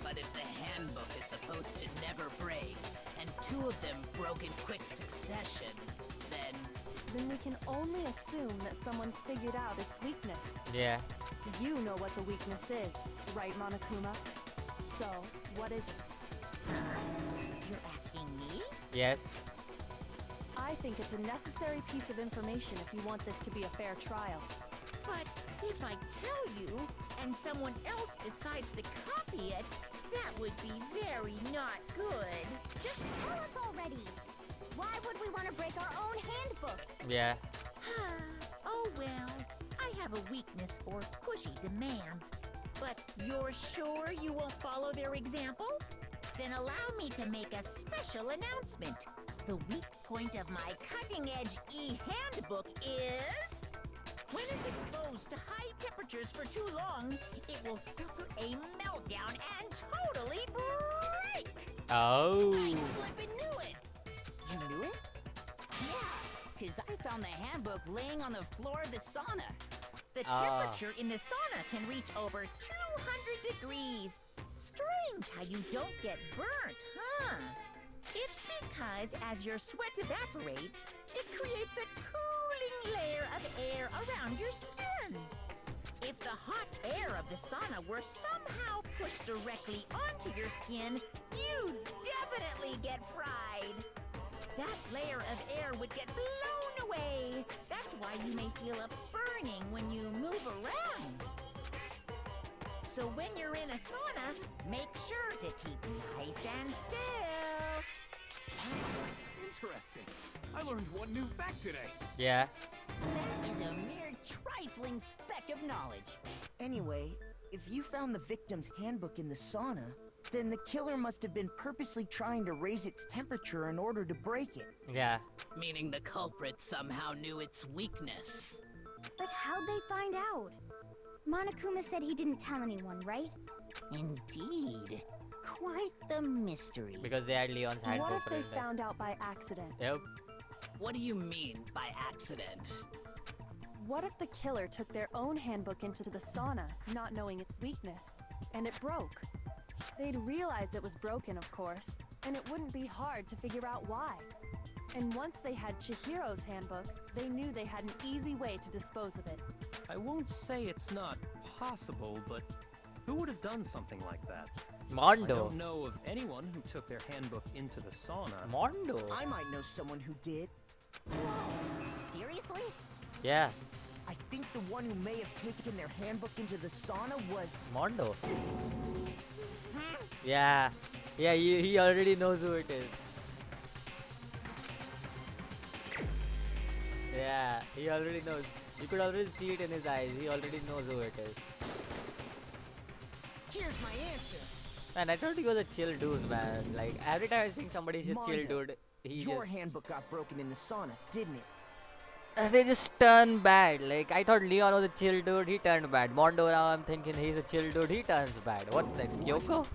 S3: But if the handbook is supposed to never break, and two of them broke in quick succession,
S7: Then we can only assume that someone's figured out its weakness.
S1: Yeah.
S7: You know what the weakness is, right, Monokuma? So, what is it?
S2: You're asking me?
S1: Yes.
S7: I think it's a necessary piece of information if you want this to be a fair trial.
S2: But if I tell you, and someone else decides to copy it, that would be very not good.
S8: Just tell us already. Why would we want to break our own handbooks?
S1: Yeah.
S2: Oh well, I have a weakness for pushy demands. But you're sure you won't follow their example? Then allow me to make a special announcement. The weak point of my cutting-edge e-handbook is... when it's exposed to high temperatures for too long, it will suffer a meltdown and totally break!
S1: Oh.
S2: I flippin' knew it! You knew it? Yeah, because I found the handbook laying on the floor of the sauna. The temperature in the sauna can reach over 200 degrees. Strange how you don't get burnt, huh? It's because as your sweat evaporates, it creates a cooling layer of air around your skin. If the hot air of the sauna were somehow pushed directly onto your skin, you'd definitely get fried. That layer of air would get blown away. That's why you may feel a burning when you move around. So when you're in a sauna, make sure to keep nice and still.
S12: Interesting. I learned one new fact today.
S1: Yeah.
S2: That is a mere trifling speck of knowledge.
S6: Anyway, if you found the victim's handbook in the sauna, then the killer must have been purposely trying to raise its temperature in order to break it.
S1: Yeah.
S3: meaning the culprit somehow knew its weakness.
S8: But how'd they find out? Monokuma said he didn't tell anyone, right?
S2: Indeed. Quite the mystery.
S1: Because they had Leon's
S7: What
S1: handbook
S7: if
S1: for
S7: they
S1: it.
S7: found out by accident?
S1: Yep.
S3: What do you mean by accident?
S7: What if the killer took their own handbook into the sauna, not knowing its weakness, and it broke? They'd realize it was broken, of course, and it wouldn't be hard to figure out why. And once they had Chihiro's handbook, they knew they had an easy way to dispose of it.
S14: I won't say it's not possible, but who would have done something like that?
S1: Mondo.
S14: I don't know of anyone who took their handbook into the sauna.
S1: Mondo.
S6: I might know someone who did.
S2: Seriously?
S1: Yeah.
S6: I think the one who may have taken their handbook into the sauna was...
S1: Mondo. Yeah. Yeah, he already knows who it is. Yeah, he already knows. You could already see it in his eyes. He already knows who it is.
S6: Here's my answer.
S1: Man, I thought he was a chill dude, man. Like, every time I think somebody's a chill
S6: Mondo.
S1: dude,
S6: Your handbook got broken in the sauna, didn't it?
S1: They just turn bad. Like, I thought Leon was a chill dude, he turned bad. Mondo, now I'm thinking he's a chill dude, he turns bad. What's next? Kyoko?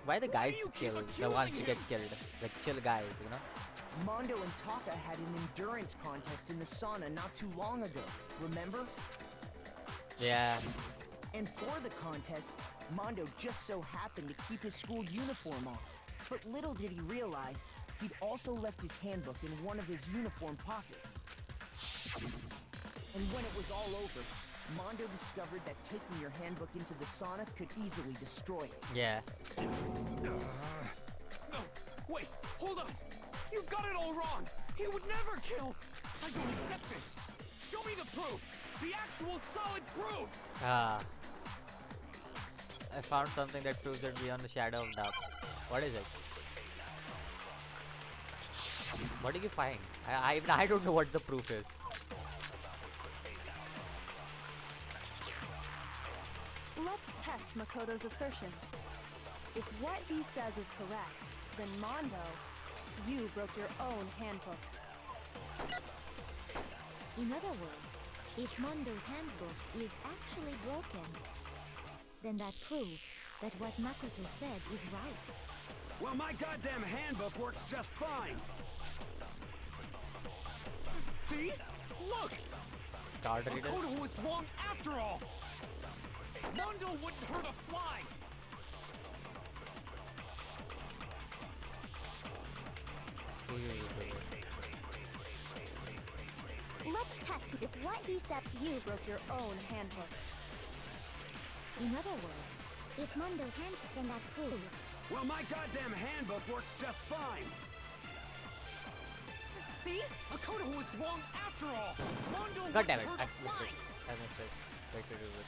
S1: Why the guys chill? The ones to get killed. Like, chill guys, you know?
S6: Mondo and Taka had an endurance contest in the sauna not too long ago, remember?
S1: Yeah.
S6: And for the contest, Mondo just so happened to keep his school uniform on. But little did he realize, he'd also left his handbook in one of his uniform pockets. And when it was all over, Mondo discovered that taking your handbook into the sauna could easily destroy it.
S1: Yeah.
S12: No, wait, hold on. You've got it all wrong. He would never kill. I don't accept this. Show me the proof. The actual solid proof.
S1: Ah. I found something that proves it beyond the shadow of doubt. What is it? What did you find? I don't know what the proof is.
S7: Let's test Makoto's assertion. If what he says is correct, then Mondo, you broke your own handbook.
S11: In other words, if Mondo's handbook is actually broken, then that proves that what Makoto said is right.
S9: Well, my goddamn handbook works just fine.
S12: See? Look!
S1: Card reader?
S12: Makoto was wrong after all! Mondo wouldn't hurt a fly!
S8: Let's test if what he said.
S7: You broke your own handbook.
S11: In other words, if Mondo's handbook, then that proves.
S9: Well, my goddamn handbook works just fine.
S12: See? Makoto was wrong after all! Mondo
S1: God damn it,
S12: wouldn't
S1: I
S12: hurt a
S1: missed
S12: fly!
S1: it. I missed it. Wait to do it.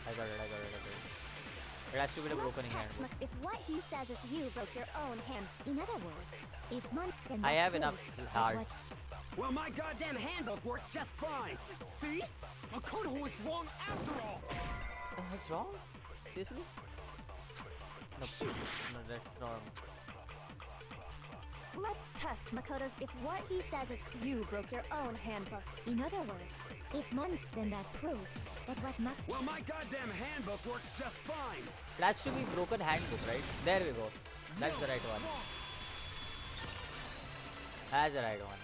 S1: I got it. It has to be the broken handbook.
S8: If what he says is you broke your own hand.
S11: In other words, if then
S1: I
S11: that
S1: have enough
S11: proves that
S1: hearts.
S11: what-
S9: Well, my goddamn handbook works just fine.
S12: See? Makoto was wrong after all!
S1: What's wrong? Seriously? No, no, that's wrong.
S8: Let's test Makoto's. If what he says is
S7: You broke your own handbook.
S11: In other words, if then that proves that what
S9: Well, my goddamn handbook works just fine.
S1: It has to be broken handbook, right? There we go. That's the right one. That's the right one.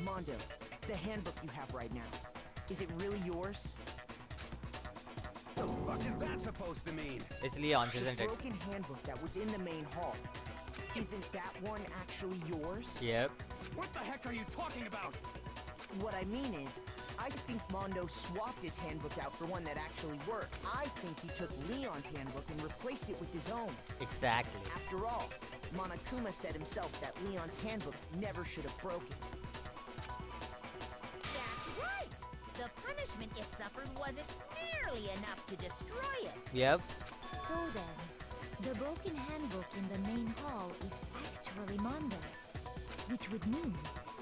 S6: Mondo, the handbook you have right now, is it really yours?
S9: The fuck is that supposed to mean?
S1: It's Leon's, isn't
S6: The
S1: it?
S6: broken handbook that was in the main hall. Isn't that one actually yours?
S1: Yep.
S12: What the heck are you talking about?
S6: What I mean is, I think Mondo swapped his handbook out for one that actually worked. I think he took Leon's handbook and replaced it with his own.
S1: Exactly.
S6: After all, Monokuma said himself that Leon's handbook never should have broken.
S2: That's right! The punishment it suffered wasn't nearly enough to destroy it.
S1: Yep.
S11: So then, the broken handbook in the main hall is actually Mondo's, which would mean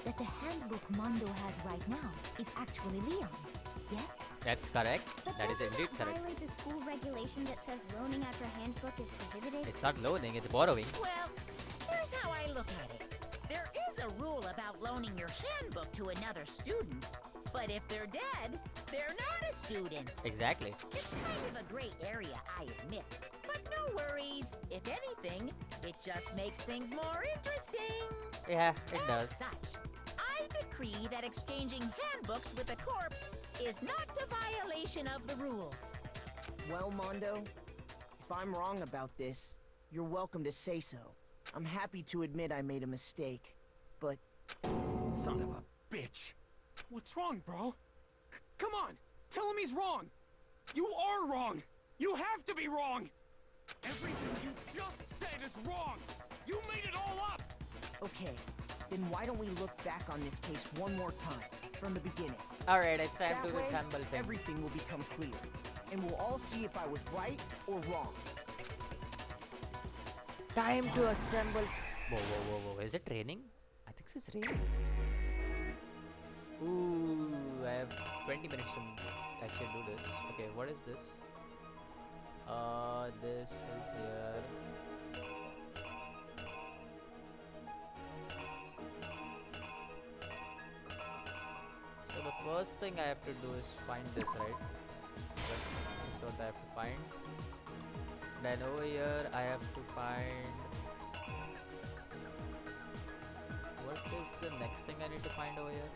S11: that the handbook Mondo has right now is actually Leon's, yes?
S1: That's correct.
S8: But
S1: That is
S8: doesn't
S1: indeed
S8: that
S1: correct.
S8: violate the school regulation that says loaning out your handbook is prohibited?
S1: It's not loaning, it's borrowing.
S2: Well, here's how I look at it. There is a rule about loaning your handbook to another student, but if they're dead, they're not a student.
S1: Exactly.
S2: It's kind of a gray area, I admit. But no worries. If anything, it just makes things more interesting.
S1: Yeah, it does.
S2: As such, I decree that exchanging handbooks with a corpse is not a violation of the rules.
S6: Well, Mondo, if I'm wrong about this, you're welcome to say so. I'm happy to admit I made a mistake, but...
S12: Son of a bitch! What's wrong, bro? Come on! Tell him he's wrong! You are wrong! You have to be wrong! Everything you just said is wrong! You made it all up!
S6: Okay, then why don't we look back on this case one more time, from the beginning?
S1: Alright, it's time
S6: That
S1: to
S6: way,
S1: reassemble things.
S6: everything will become clear, and we'll all see if I was right or wrong.
S1: Time to assemble. Whoa. Is it raining? I think so, it's raining. Ooh, I have 20 minutes to actually do this. Okay, what is this? first thing I have to do is find this, right? Yep, this is what I have to find. Then over here I have to find... What is the next thing I need to find over here?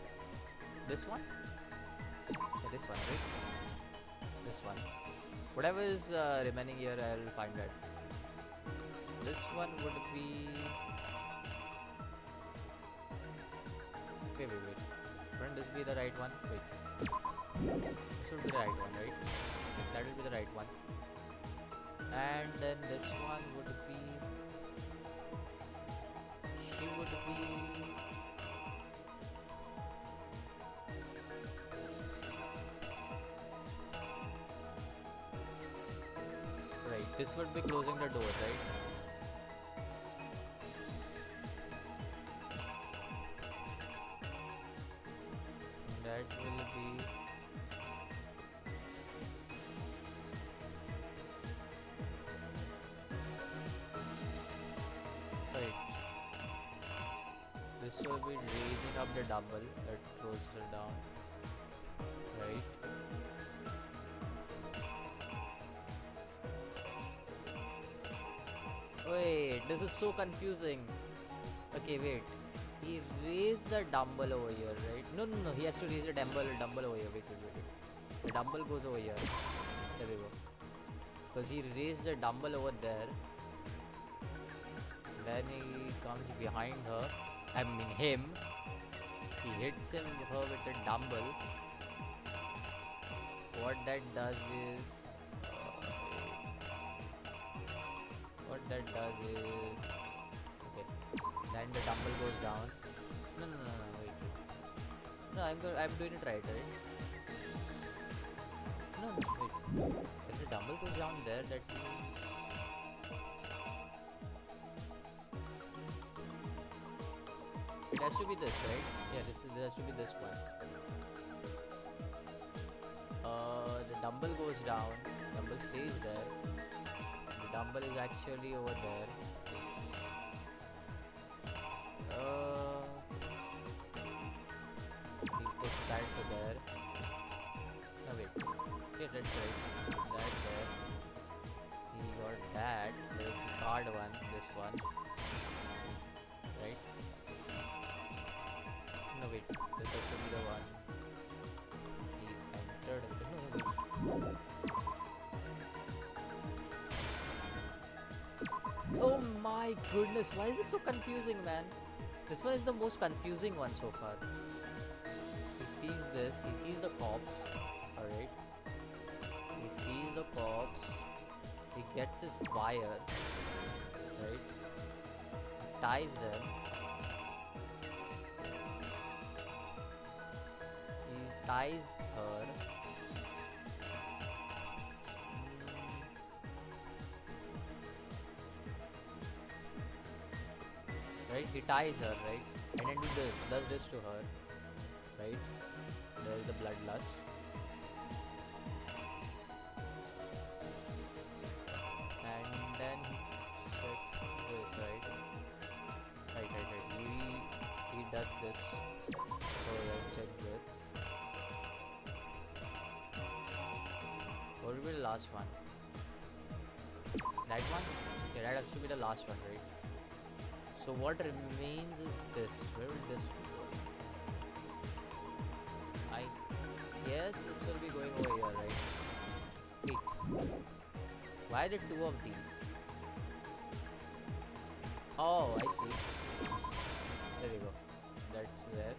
S1: This one? Yeah, this one, right? This one. Whatever is remaining here, I'll find it. This one would be... Wait. Wouldn't this be the right one? Wait. This would be the right one, right? That will be the right one. And then this one would be... She would be... Right, this would be closing the door, right? That will be... Right. This will be raising up the dumbbell that throws it down. Right. Wait, this is so confusing. Okay, wait. He raised the dumbbell over here, right? No, he has to raise the dumbbell over here. Wait. The dumbbell goes over here. There we go. Because he raised the dumbbell over there. Then he comes behind her. I mean him. He hits her with the dumbbell. What that does is... Okay. Then the dumbbell goes down. No, wait. No, I'm doing it right? No, wait. If the dumbbell goes down there, that means... It has to be this, right? Yeah, this has to be this one. The dumbbell goes down. Dumbbell stays there. The dumbbell is actually over there. He puts that to there. No, wait. Yeah, that's right. That there. He got that. There's the third one. This one. Right? No, wait. This has to be the one. He entered. No, wait. Oh my goodness, why is this so confusing, man? This one is the most confusing one so far. He sees this, he sees the cops, alright. He sees the cops, he gets his wires, right? He ties them. He ties her. Right, he ties her, right, and then does this to her, right? There is the bloodlust. And then he checks this, right? Right. He does this. So let's check this. What will be the last one? That one? Yeah, that has to be the last one, right? So what remains is this. Where will this be going? I guess this will be going over here, right? Wait. Why the two of these? Oh, I see. There we go. That's there.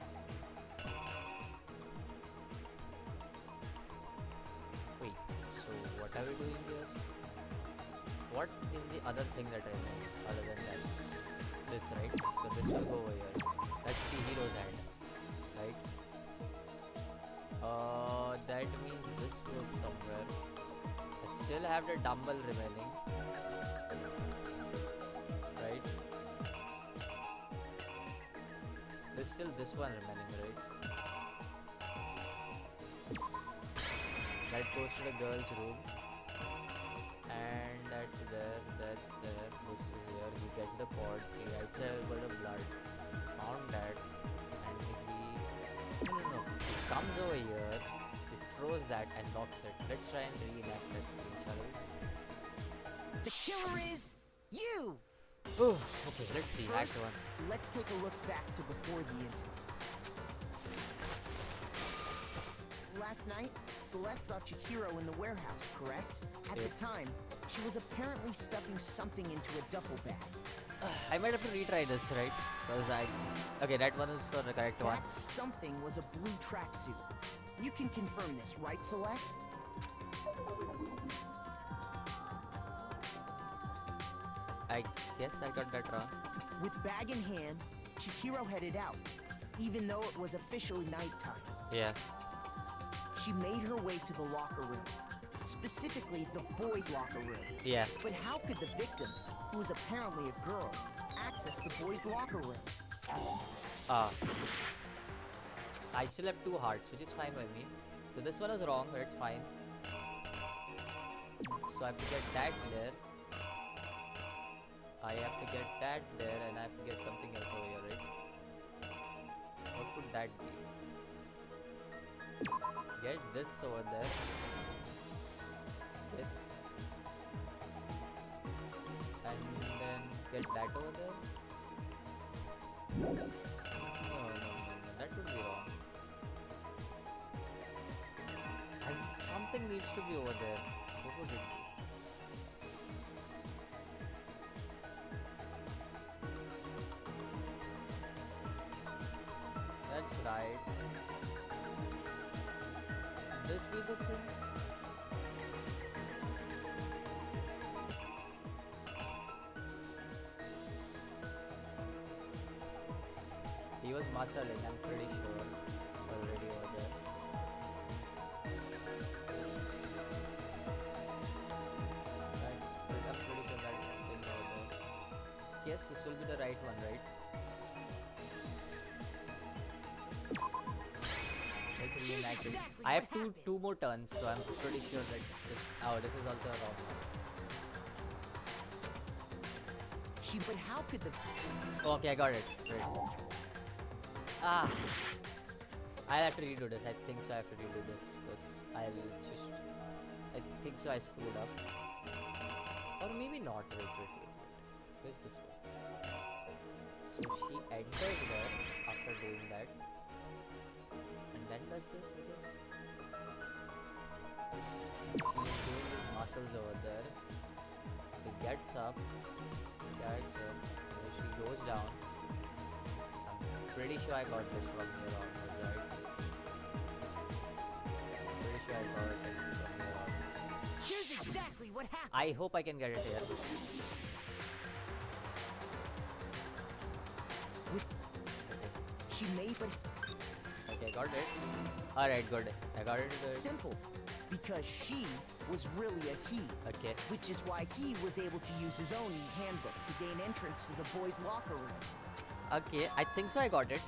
S1: Wait. So what are we doing here? What is the other thing that remains other than that? This, right? So this will go over here. That's the hero's hand, right? That means this goes somewhere. I still have the dumbbell remaining, right? There's still this one remaining, right? That goes to the girl's room. And that's there, this is here, he gets the cords, he writes a little blood, he's found that, and he... No, he comes over here, he throws that and locks it. Let's try and reenact that scene, shall we?
S6: The killer is you!
S1: Oh, okay, let's see. Act
S6: First,
S1: 1.
S6: let's take a look back to before the incident. Last night, Celeste saw Chihiro in the warehouse, correct? At the time, she was apparently stuffing something into a duffel bag.
S1: I might have to retry this, right? Because okay, that one is the correct one.
S6: That something was a blue tracksuit. You can confirm this, right, Celeste?
S1: I guess I got that wrong.
S6: With bag in hand, Chihiro headed out, even though it was officially nighttime.
S1: Yeah.
S6: She made her way to the locker room, specifically the boys' locker room.
S1: Yeah.
S6: But how could the victim, who was apparently a girl, access the boys' locker room?
S1: I still have 2 hearts, which is fine by me. So this one is wrong, but it's fine. So I have to get that there. I have to get that there, and I have to get something else over here, right? What could that be? Get this over there. This. And then get that over there. No, that would be wrong. And something needs to be over there. What would it be? That's right. This be the thing? He was muscling, I'm pretty sure. Already over there. I'm pretty sure that's still over there. Yes, this will be the right one, right? Let's reenact it. I have two more turns, so I'm pretty sure that this. Oh, this is also a wrong one.
S6: But how could the...
S1: Okay, I got it. Right. I'll have to redo this. I think so I have to redo this. Because I think so I screwed up. Or maybe not. Wait. Where's this one? So she enters there after doing that. And then does this, I guess. She's doing his muscles over there. He gets up. And she goes down. I'm pretty sure I got this from here onwards, right? Pretty sure I got it from here onwards.
S6: Here's exactly what happened.
S1: I hope I can get it here.
S6: She made but...
S1: Okay, got it. Alright, good. I got it.
S6: Simple. Because she was really a he.
S1: Okay.
S6: Which is why he was able to use his own handbook to gain entrance to the boys' locker room.
S1: Okay, I think so I got it.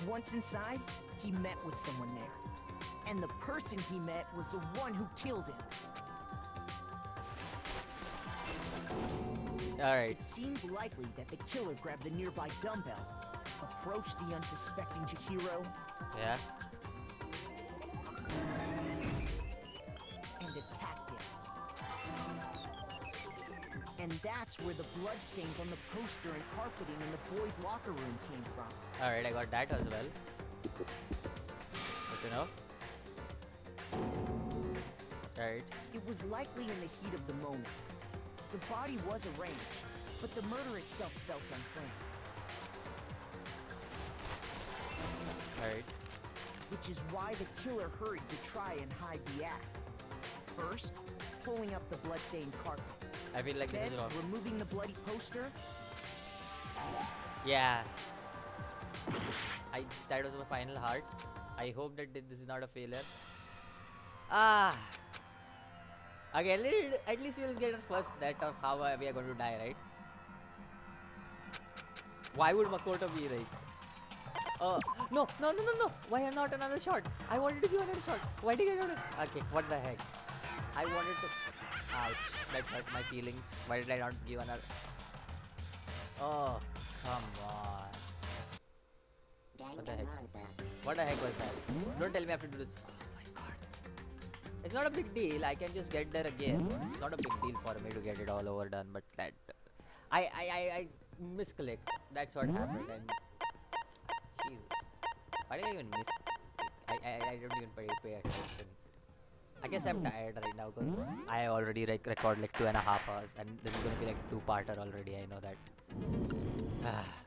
S6: Once inside, he met with someone there. And the person he met was the one who killed him.
S1: Alright.
S6: It seems likely that the killer grabbed the nearby dumbbell, approached the unsuspecting Chihiro,
S1: Yeah.
S6: and attacked him. And that's where the bloodstains on the poster and carpeting in the boys' locker room came from.
S1: Alright, I got that as well. Good to know. Right.
S6: It was likely in the heat of the moment. The body was arranged, but the murder itself felt unplanned.
S1: Alright.
S6: Which is why the killer hurried to try and hide the act. First, pulling up the bloodstained carpet.
S1: I feel like
S6: then,
S1: this is wrong.
S6: removing the bloody poster.
S1: Yeah. That was my final heart. I hope that this is not a failure. Okay, at least we'll get a first net of how we are going to die, right? Why would Makoto be like... No! Why not another shot? I wanted to give another shot. Why did I not? Okay, what the heck? I wanted to... Ouch, that hurt my feelings. Why did I not give another... Oh, come on. What the heck? What the heck was that? Don't tell me I have to do this. Oh my god. It's not a big deal. I can just get there again. It's not a big deal for me to get it all over done. But that I misclicked. That's what happened. And Jesus, why did I even miss? I don't even pay attention. I guess I'm tired right now because I already record like 2.5 hours, and this is gonna be like two-parter already. I know that.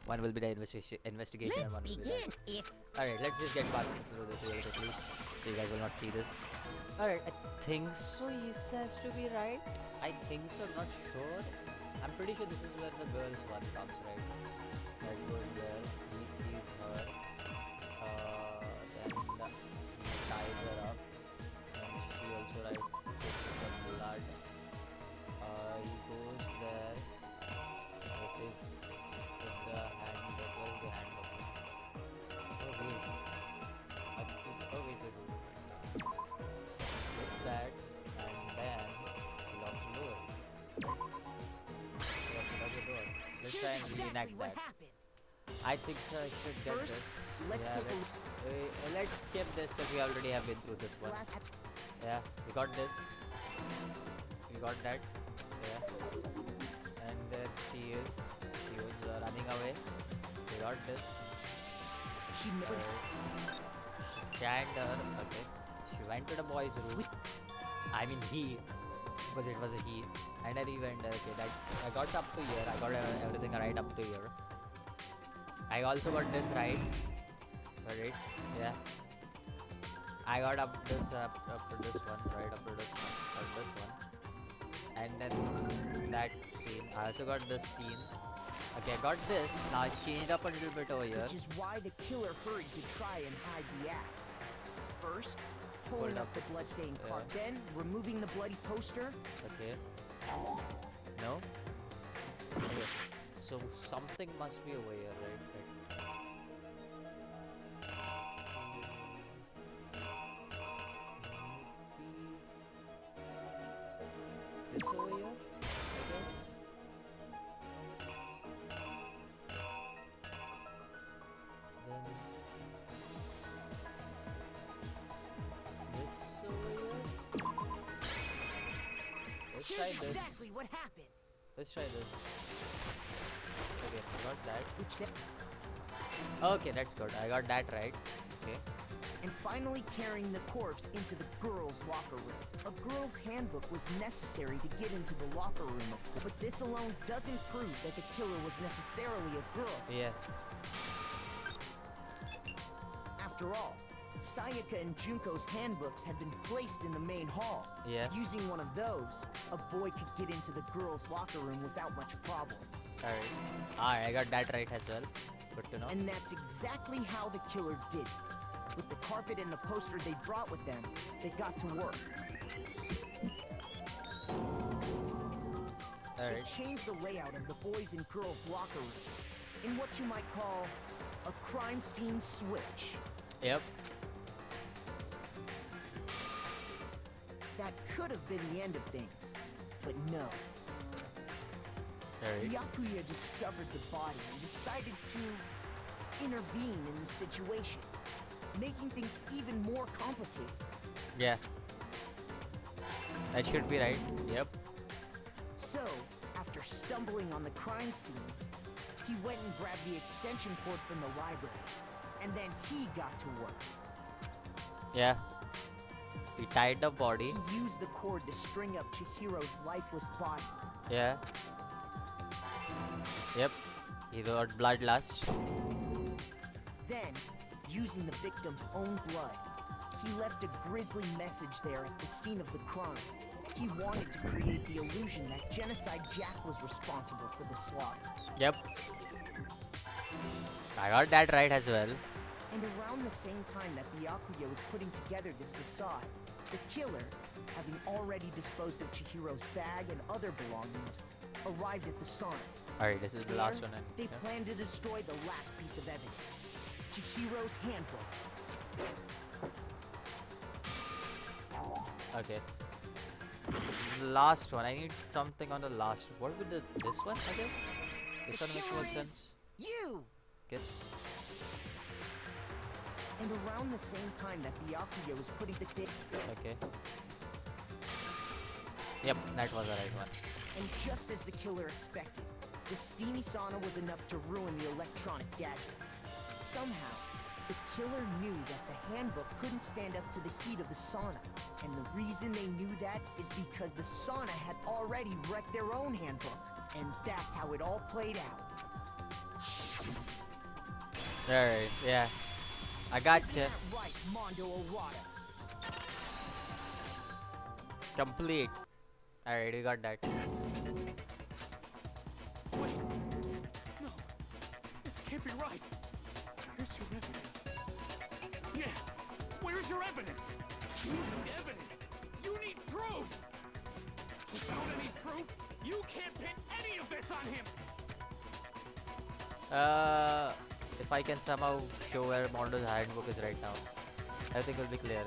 S1: One will be the investigation, and one will be the. Alright, let's just get back through this really quickly, so you guys will not see this. Alright, I think so. He says to be right. I think so. I'm not sure. I'm pretty sure this is where the girl's one comes, right? That goes there. He sees her. Then he ties her up. He also writes the blood. He goes there with the handbook. What is the handbook? Oh wait. With that, and then he locks the door. You have to lock the door. Let's try and reenact that. I think so. I should get this. Let's skip this because we already have been through this one. Yeah, we got this. We got that. Yeah. And there she is. She was running away. We got this. She scanned her. Okay. She went to the boys' room. I mean he, because it was a he. And I went. Okay, that I got up to here. I got everything right up to here. I also got this right. Got it? Yeah. I got up to this one, right up to this one, and then that scene. I also got this scene. Okay, I got this. Now I changed up a little bit over here.
S6: Which is why the killer hurried to try and hide the act. First, pulling up the bloodstained card, then removing the bloody poster.
S1: Okay. No. Okay. So something must be over here, right? This over here? Okay. Then this over here? Let's try this.
S6: Exactly what happened.
S1: Let's try this. Okay, I got that. Okay, that's good. I got that right. Okay.
S6: And finally carrying the corpse into the girls' locker room. A girl's handbook was necessary to get into the locker room, of course, but this alone doesn't prove that the killer was necessarily a girl.
S1: Yeah.
S6: After all, Sayaka and Junko's handbooks had been placed in the main hall.
S1: Yeah.
S6: Using one of those, a boy could get into the girls' locker room without much problem.
S1: Alright, I got that right as well. Good to know.
S6: And that's exactly how the killer did it. With the carpet and the poster they brought with them, they got to work. They changed the layout of the boys' and girls' locker room in what you might call a crime scene switch.
S1: Yep.
S6: That could have been the end of things, but no. Byakuya discovered the body and decided to intervene in the situation, making things even more complicated.
S1: Yeah. That should be right. Yep.
S6: So, after stumbling on the crime scene, he went and grabbed the extension cord from the library, and then he got to work.
S1: Yeah. He tied the body.
S6: He used the cord to string up Chihiro's lifeless body.
S1: Yeah. Yep. He got bloodlust.
S6: Then, using the victim's own blood, he left a grisly message there at the scene of the crime. He wanted to create the illusion that Genocide Jack was responsible for the slaughter.
S1: Yep. I got that right as well.
S6: And around the same time that Byakuya was putting together this facade, the killer, having already disposed of Chihiro's bag and other belongings, arrived at the sauna.
S1: Alright, this is the last one.
S6: They planned to destroy the last piece of evidence, Chihiro's handbook.
S1: Okay. The last one. I need something on the last. What would this one? I guess this one makes more sense.
S6: You.
S1: Guess.
S6: And around the same time that Byakuya was putting the thing...
S1: Okay. Yep, that was the right one.
S6: And just as the killer expected, the steamy sauna was enough to ruin the electronic gadget. Somehow, the killer knew that the handbook couldn't stand up to the heat of the sauna. And the reason they knew that is because the sauna had already wrecked their own handbook. And that's how it all played out.
S1: Alright, yeah. I gotcha.
S6: Isn't that right, Mondo Owada?
S1: Complete. Alright, we got that.
S12: Wait. No. This can't be right. Where's your evidence? Yeah. Where's your evidence? You need evidence. You need proof. Without any proof, you can't pin any of this on him.
S1: If I can somehow show where Mondo's handbook is right now, everything will be clear.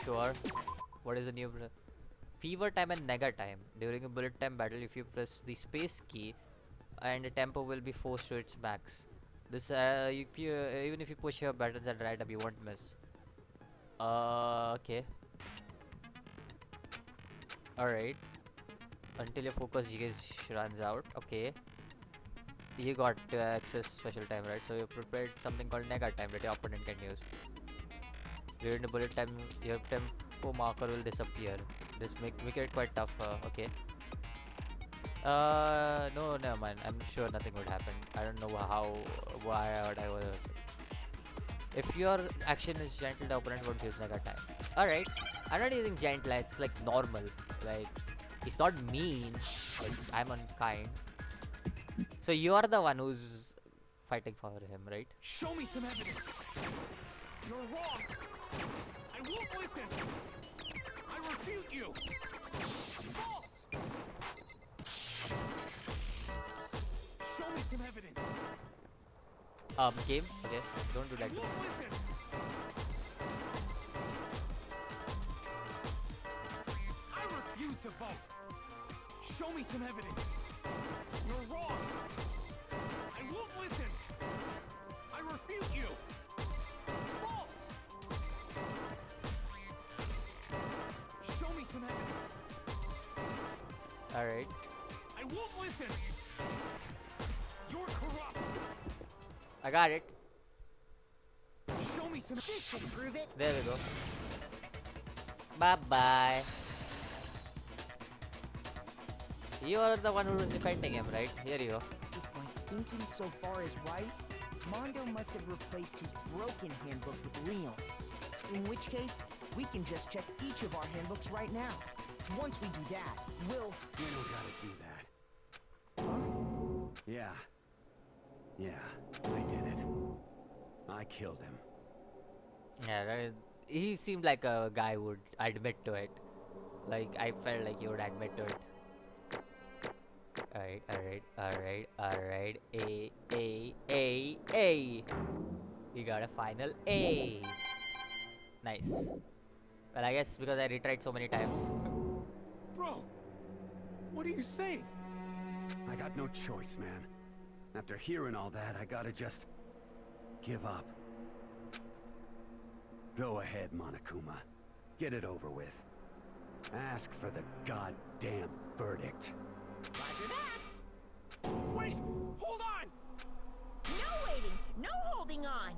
S1: Sure. What is the new fever time and nega time? During a bullet time battle, if you press the space key, and the tempo will be forced to its max. This if you even if you push your buttons at random, you won't miss. Okay. Alright. Until your focus gauge runs out. Okay. You got access special time, right? So you prepared something called nega time that your opponent can use. During the bullet time, your tempo marker will disappear. This make it quite tough. Okay. No, never mind. I'm sure nothing would happen. I don't know how, why, or I was. If your action is gentle, the opponent won't use nega time. Alright. I'm not using gentle. It's like normal. Like, it's not mean. Like, I'm unkind. So you are the one who's fighting for him, right?
S12: Show me some evidence. You're wrong. I won't listen. I refute you. False. Show me some evidence.
S1: Game? Okay, don't do that.
S12: I won't listen. I refuse to vote. Show me some evidence. You're wrong. I won't listen. I refute you. False. Show me some evidence.
S1: Alright.
S12: I won't listen. You're corrupt.
S1: I got it.
S12: Show me some.
S2: This should prove it.
S1: There we go. Bye bye. You are the one who was defending him, right? Here you go.
S6: If my thinking so far is right, Mondo must have replaced his broken handbook with Leon's. In which case, we can just check each of our handbooks right now. Once we do that, we'll...
S9: We don't gotta do that. Huh? Yeah. Yeah, I did it. I killed him.
S1: Yeah, that is, he seemed like a guy who would admit to it. Like, I felt like he would admit to it. Alright. A. We got a final A. Nice. Well, I guess because I retried so many times.
S12: Bro, what are you saying?
S9: I got no choice, man. After hearing all that, I gotta just give up. Go ahead, Monokuma. Get it over with. Ask for the goddamn verdict.
S2: Roger that.
S12: Wait! Hold on!
S2: No waiting, no holding on.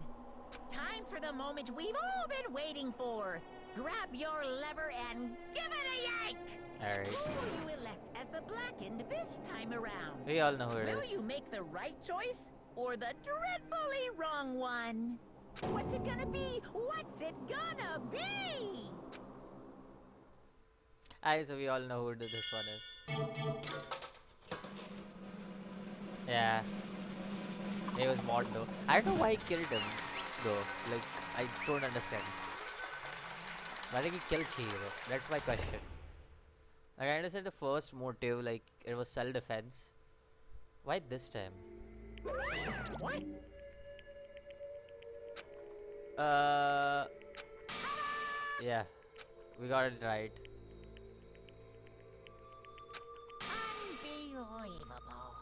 S2: Time for the moment we've all been waiting for. Grab your lever and give it a yank!
S1: Alright.
S2: Who will you elect as the Blackened this time around?
S1: We all know who it
S2: Will
S1: is.
S2: you make the right choice or the dreadfully wrong one? What's it gonna be? What's it gonna be?
S1: Alright, so we all know who this one is. Yeah. It was Mondo. I don't know why he killed him, though. Like, I don't understand. I think he killed Chihiro. That's my question. Like, I understand the first motive, like, it was self-defense. Why this time?
S2: What?
S1: Yeah. We got it right.
S2: Unbelievable.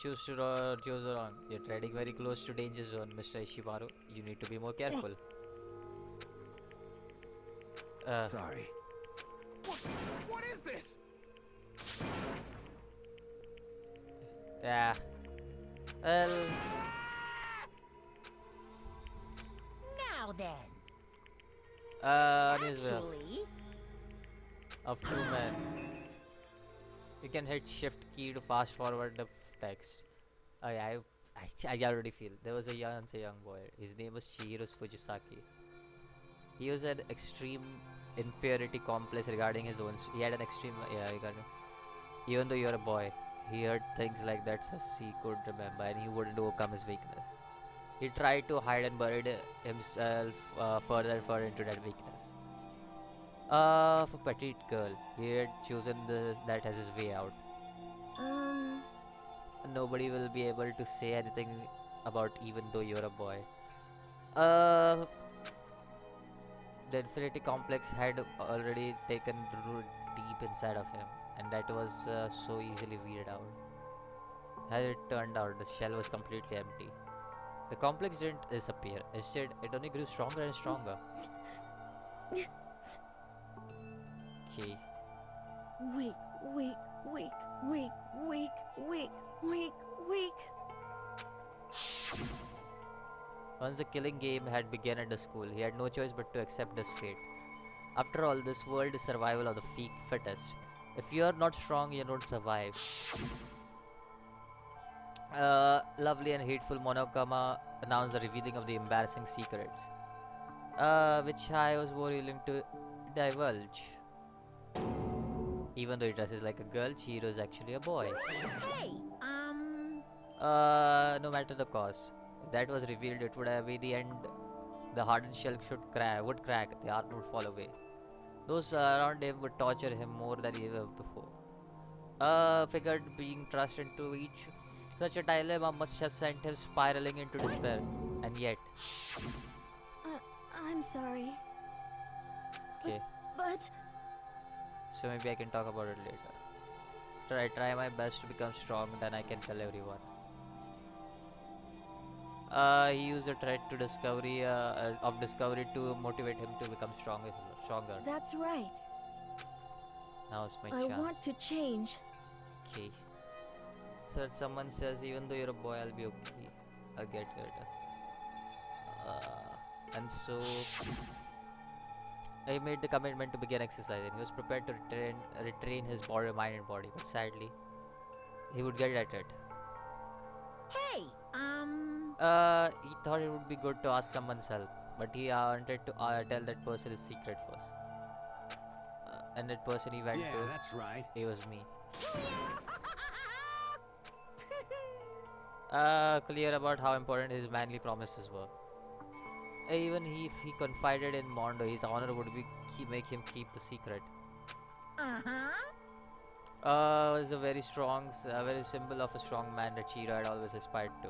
S1: Choose to choose wrong. You're treading very close to danger zone, Mr. Ishimaru. You need to be more careful.
S9: Sorry.
S12: What is this?
S1: Yeah. Well.
S2: Now then.
S1: Nisbel.
S2: Actually,
S1: Of 2 men. You can hit shift key to fast forward the text. Oh yeah, I already feel. There was a young boy. His name was Chihiro Fujisaki. He was an extreme inferiority complex regarding his own. He had an extreme, yeah, even though you're a boy, he heard things like that as he could remember, and he wouldn't overcome his weakness. He tried to hide and buried himself further and further into that weakness. For petite girl, he had chosen that as his way out. Nobody will be able to say anything about even though you're a boy. The infinity complex had already taken root deep inside of him, and that was so easily weeded out. As it turned out, the shell was completely empty. The complex didn't disappear. Instead, it only grew stronger and stronger. Okay.
S7: Weak, weak, weak, weak, weak, weak, weak, weak.
S1: Once the killing game had begun at the school, he had no choice but to accept his fate. After all, this world is survival of the fittest. If you are not strong, you don't survive. Lovely and hateful Monokuma announced the revealing of the embarrassing secrets, which I was more willing to divulge. Even though he dresses like a girl, Chihiro is actually a boy.
S2: hey,
S1: No matter the cause, if that was revealed, it would have been the end. The hardened shell would crack, the heart would fall away. Those around him would torture him more than ever before. Figured being thrust into each such a dilemma must have sent him spiraling into despair. And yet.
S7: I'm sorry.
S1: Okay.
S7: But.
S1: So maybe I can talk about it later. Try my best to become strong, then I can tell everyone. He used a threat to discovery to motivate him to become stronger.
S7: That's right.
S1: Now's my
S7: I
S1: chance.
S7: want to change.
S1: Okay. So if someone says, even though you're a boy, I'll be okay. I'll get it. And so he made the commitment to begin exercising. He was prepared to retrain his mind and body, but sadly, he would get at it.
S2: hey,
S1: He thought it would be good to ask someone's help, but he wanted to tell that person his secret first. And that person he went to.
S9: Yeah, that's right.
S1: It was me. Clear about how important his manly promises were. Even if he confided in Mondo, his honor would make him keep the secret. Was a very strong, very symbol of a strong man that Chihiro had always aspired to.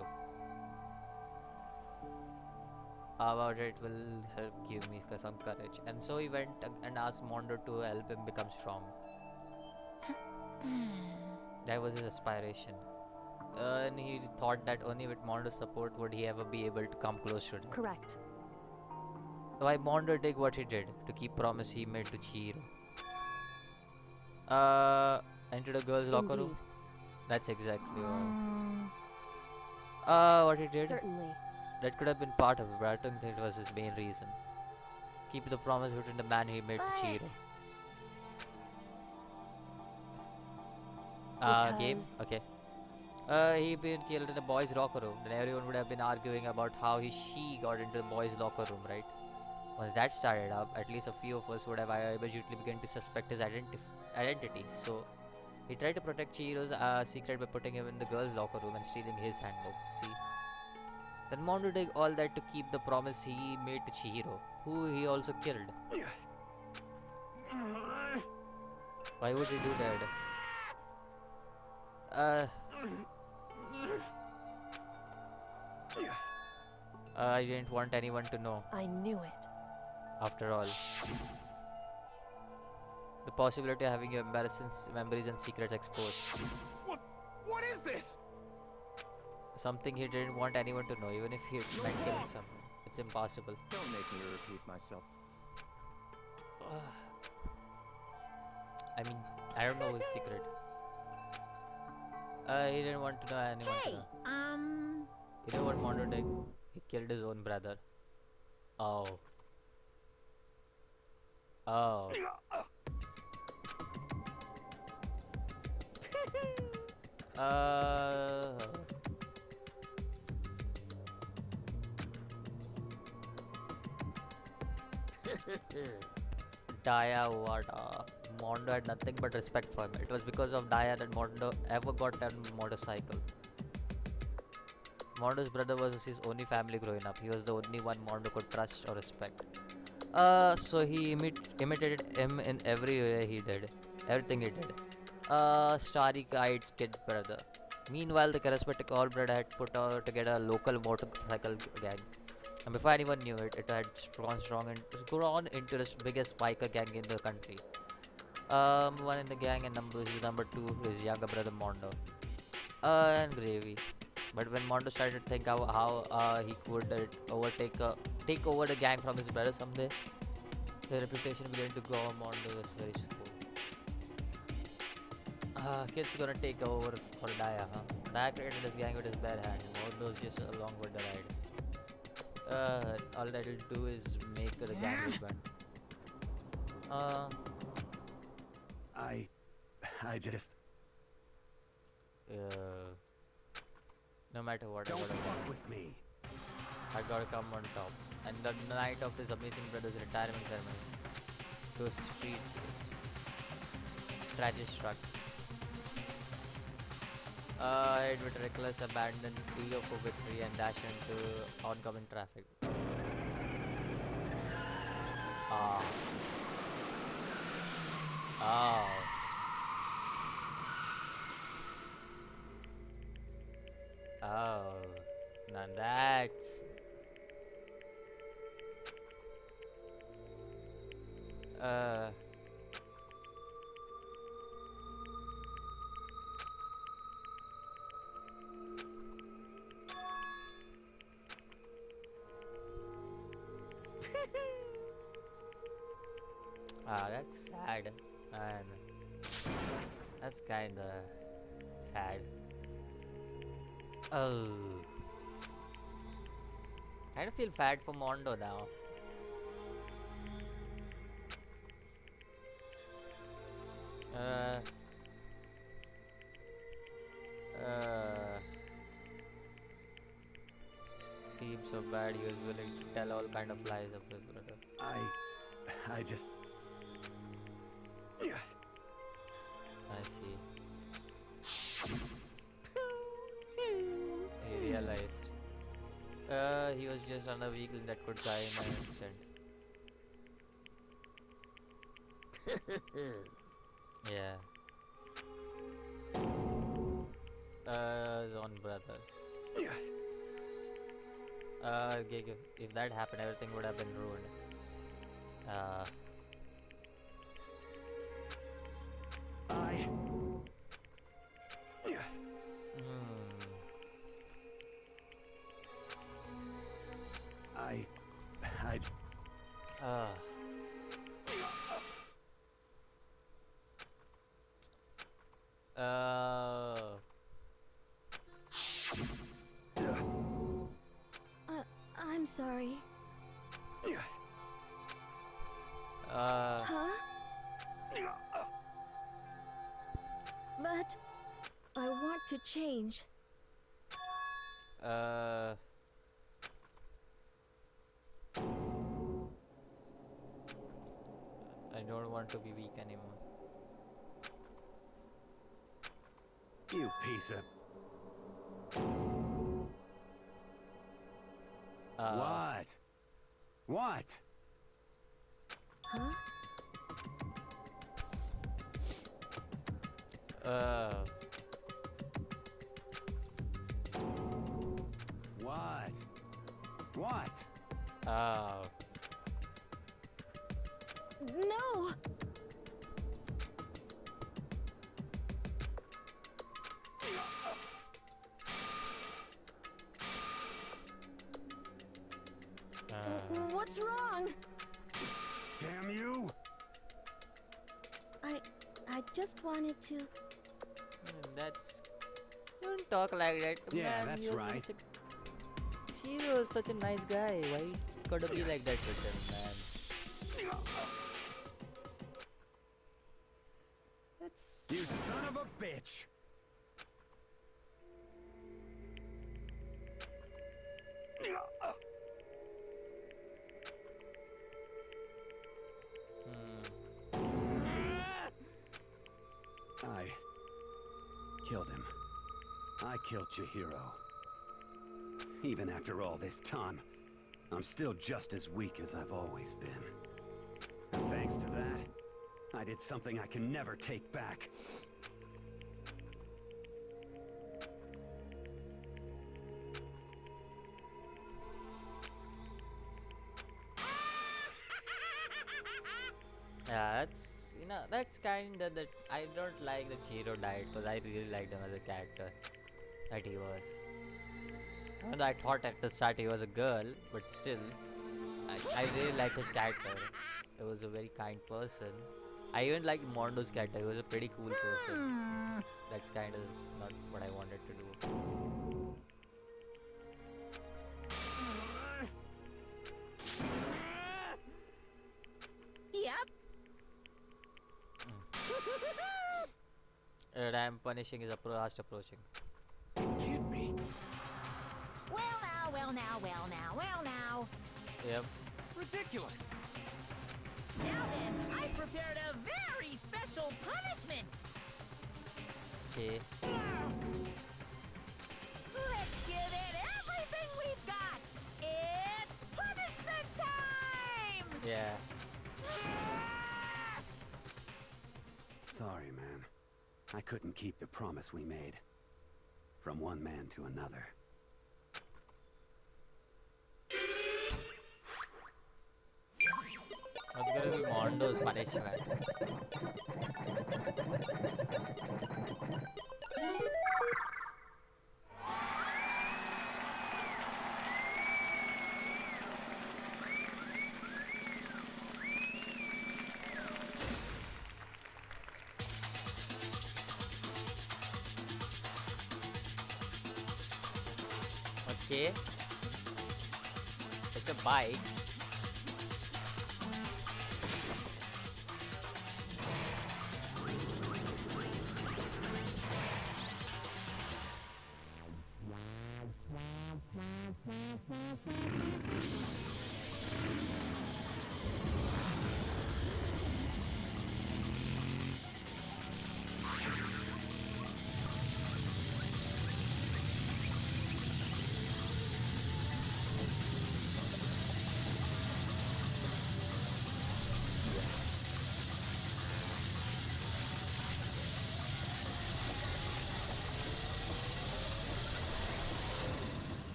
S1: About it will help give me some courage. And so he went and asked Mondo to help him become strong. That was his aspiration. And he thought that only with Mondo's support would he ever be able to come close to him.
S7: Correct.
S1: Why Mondo did what he did to keep promise he made to Chihiro. Into the girls' locker room. That's exactly what he did.
S7: Certainly.
S1: That could have been part of it, but I don't think it was his main reason. Keep the promise between the man he made to Chihiro. Game? Okay. He been killed in a boys' locker room. Then everyone would have been arguing about how she got into the boys' locker room, right? Once that started up, at least a few of us would have immediately begun to suspect his identity. So, he tried to protect Chihiro's secret by putting him in the girls' locker room and stealing his handbook. See? Then Mondo did all that to keep the promise he made to Chihiro, who he also killed. Why would he do that? I didn't want anyone to know.
S7: I knew it.
S1: After all, the possibility of having your embarrassing memories and secrets exposed.
S12: What is this?
S1: Something he didn't want anyone to know, even if he meant killing someone. It's impossible.
S5: Don't make me repeat myself.
S1: I mean, I don't know his secret. He didn't want to know anyone to know. You know what Mondo did? He killed his own brother. Oh. Oh. Daya Wada. Mondo had nothing but respect for him. It was because of Daya that Mondo ever got on a motorcycle. Mondo's brother was his only family growing up. He was the only one Mondo could trust or respect. So he imitated him in every way he did. Everything he did. Starry-eyed kid brother. Meanwhile, the charismatic all brother had put together a local motorcycle gang. And before anyone knew it, it had grown into the biggest biker gang in the country. One in the gang and number two, his younger brother Mondo. And Gravy. But when Mondo started to think how he could take over the gang from his brother someday, the reputation began to grow. Mondo was very slow. Kid's gonna take over for Daya, huh? Daya created this gang with his bare hand. Mondo's just along with the ride. All that he'll do is make the gang rebel.
S9: I just...
S1: No matter what,
S9: Don't fuck with me.
S1: I gotta come on top. And the night of his amazing brother's retirement ceremony, to a street race. Tragedy struck. It with reckless abandon, eager for victory, and dash into oncoming traffic. Oh. Oh, now that's... that's sad, man. That's kinda sad. Oh. Kinda feel bad for Mondo now. Team so bad he was willing to tell all kind of lies of his brother.
S9: I just...
S1: I see. He realized. He was just on a vehicle that could die in an instant. Yeah. His own brother. If that happened, everything would have been ruined.
S7: I'm sorry. Huh? But I want to change.
S1: I don't want to be weak anymore.
S9: You piece of... What? What?
S7: Huh?
S9: What? What?
S7: No!
S10: What's wrong?
S9: Damn you!
S11: I just wanted to.
S1: That's. Don't talk like that.
S9: Yeah,
S1: Man,
S9: that's
S1: you're
S9: right.
S1: Chiro is such a nice guy. Why you gotta be like that with him, man? That's.
S9: You son of a bitch! I killed him. I killed Chihiro. Even after all this time, I'm still just as weak as I've always been. And thanks to that, I did something I can never take back.
S1: Yeah, that's kind of that. I don't like the Chiro died because I really liked him as a character that he was. And I thought at the start he was a girl, but still, I really liked his character. He was a very kind person. I even liked Mondo's character. He was a pretty cool person. That's kind of not what I wanted to do.
S2: Yep.
S1: Ram punishing is fast approaching.
S12: It can't be.
S2: Well now, well now, well now, well now.
S1: Yep.
S12: Ridiculous.
S2: Now then, I prepared a very special punishment.
S1: Okay.
S2: Let's give it everything we've got. It's punishment time.
S1: Yeah.
S9: Sorry, man. I couldn't keep the promise we made. From one man to another.
S1: What's gonna be Mondo's punishment? Okay. It's a bike.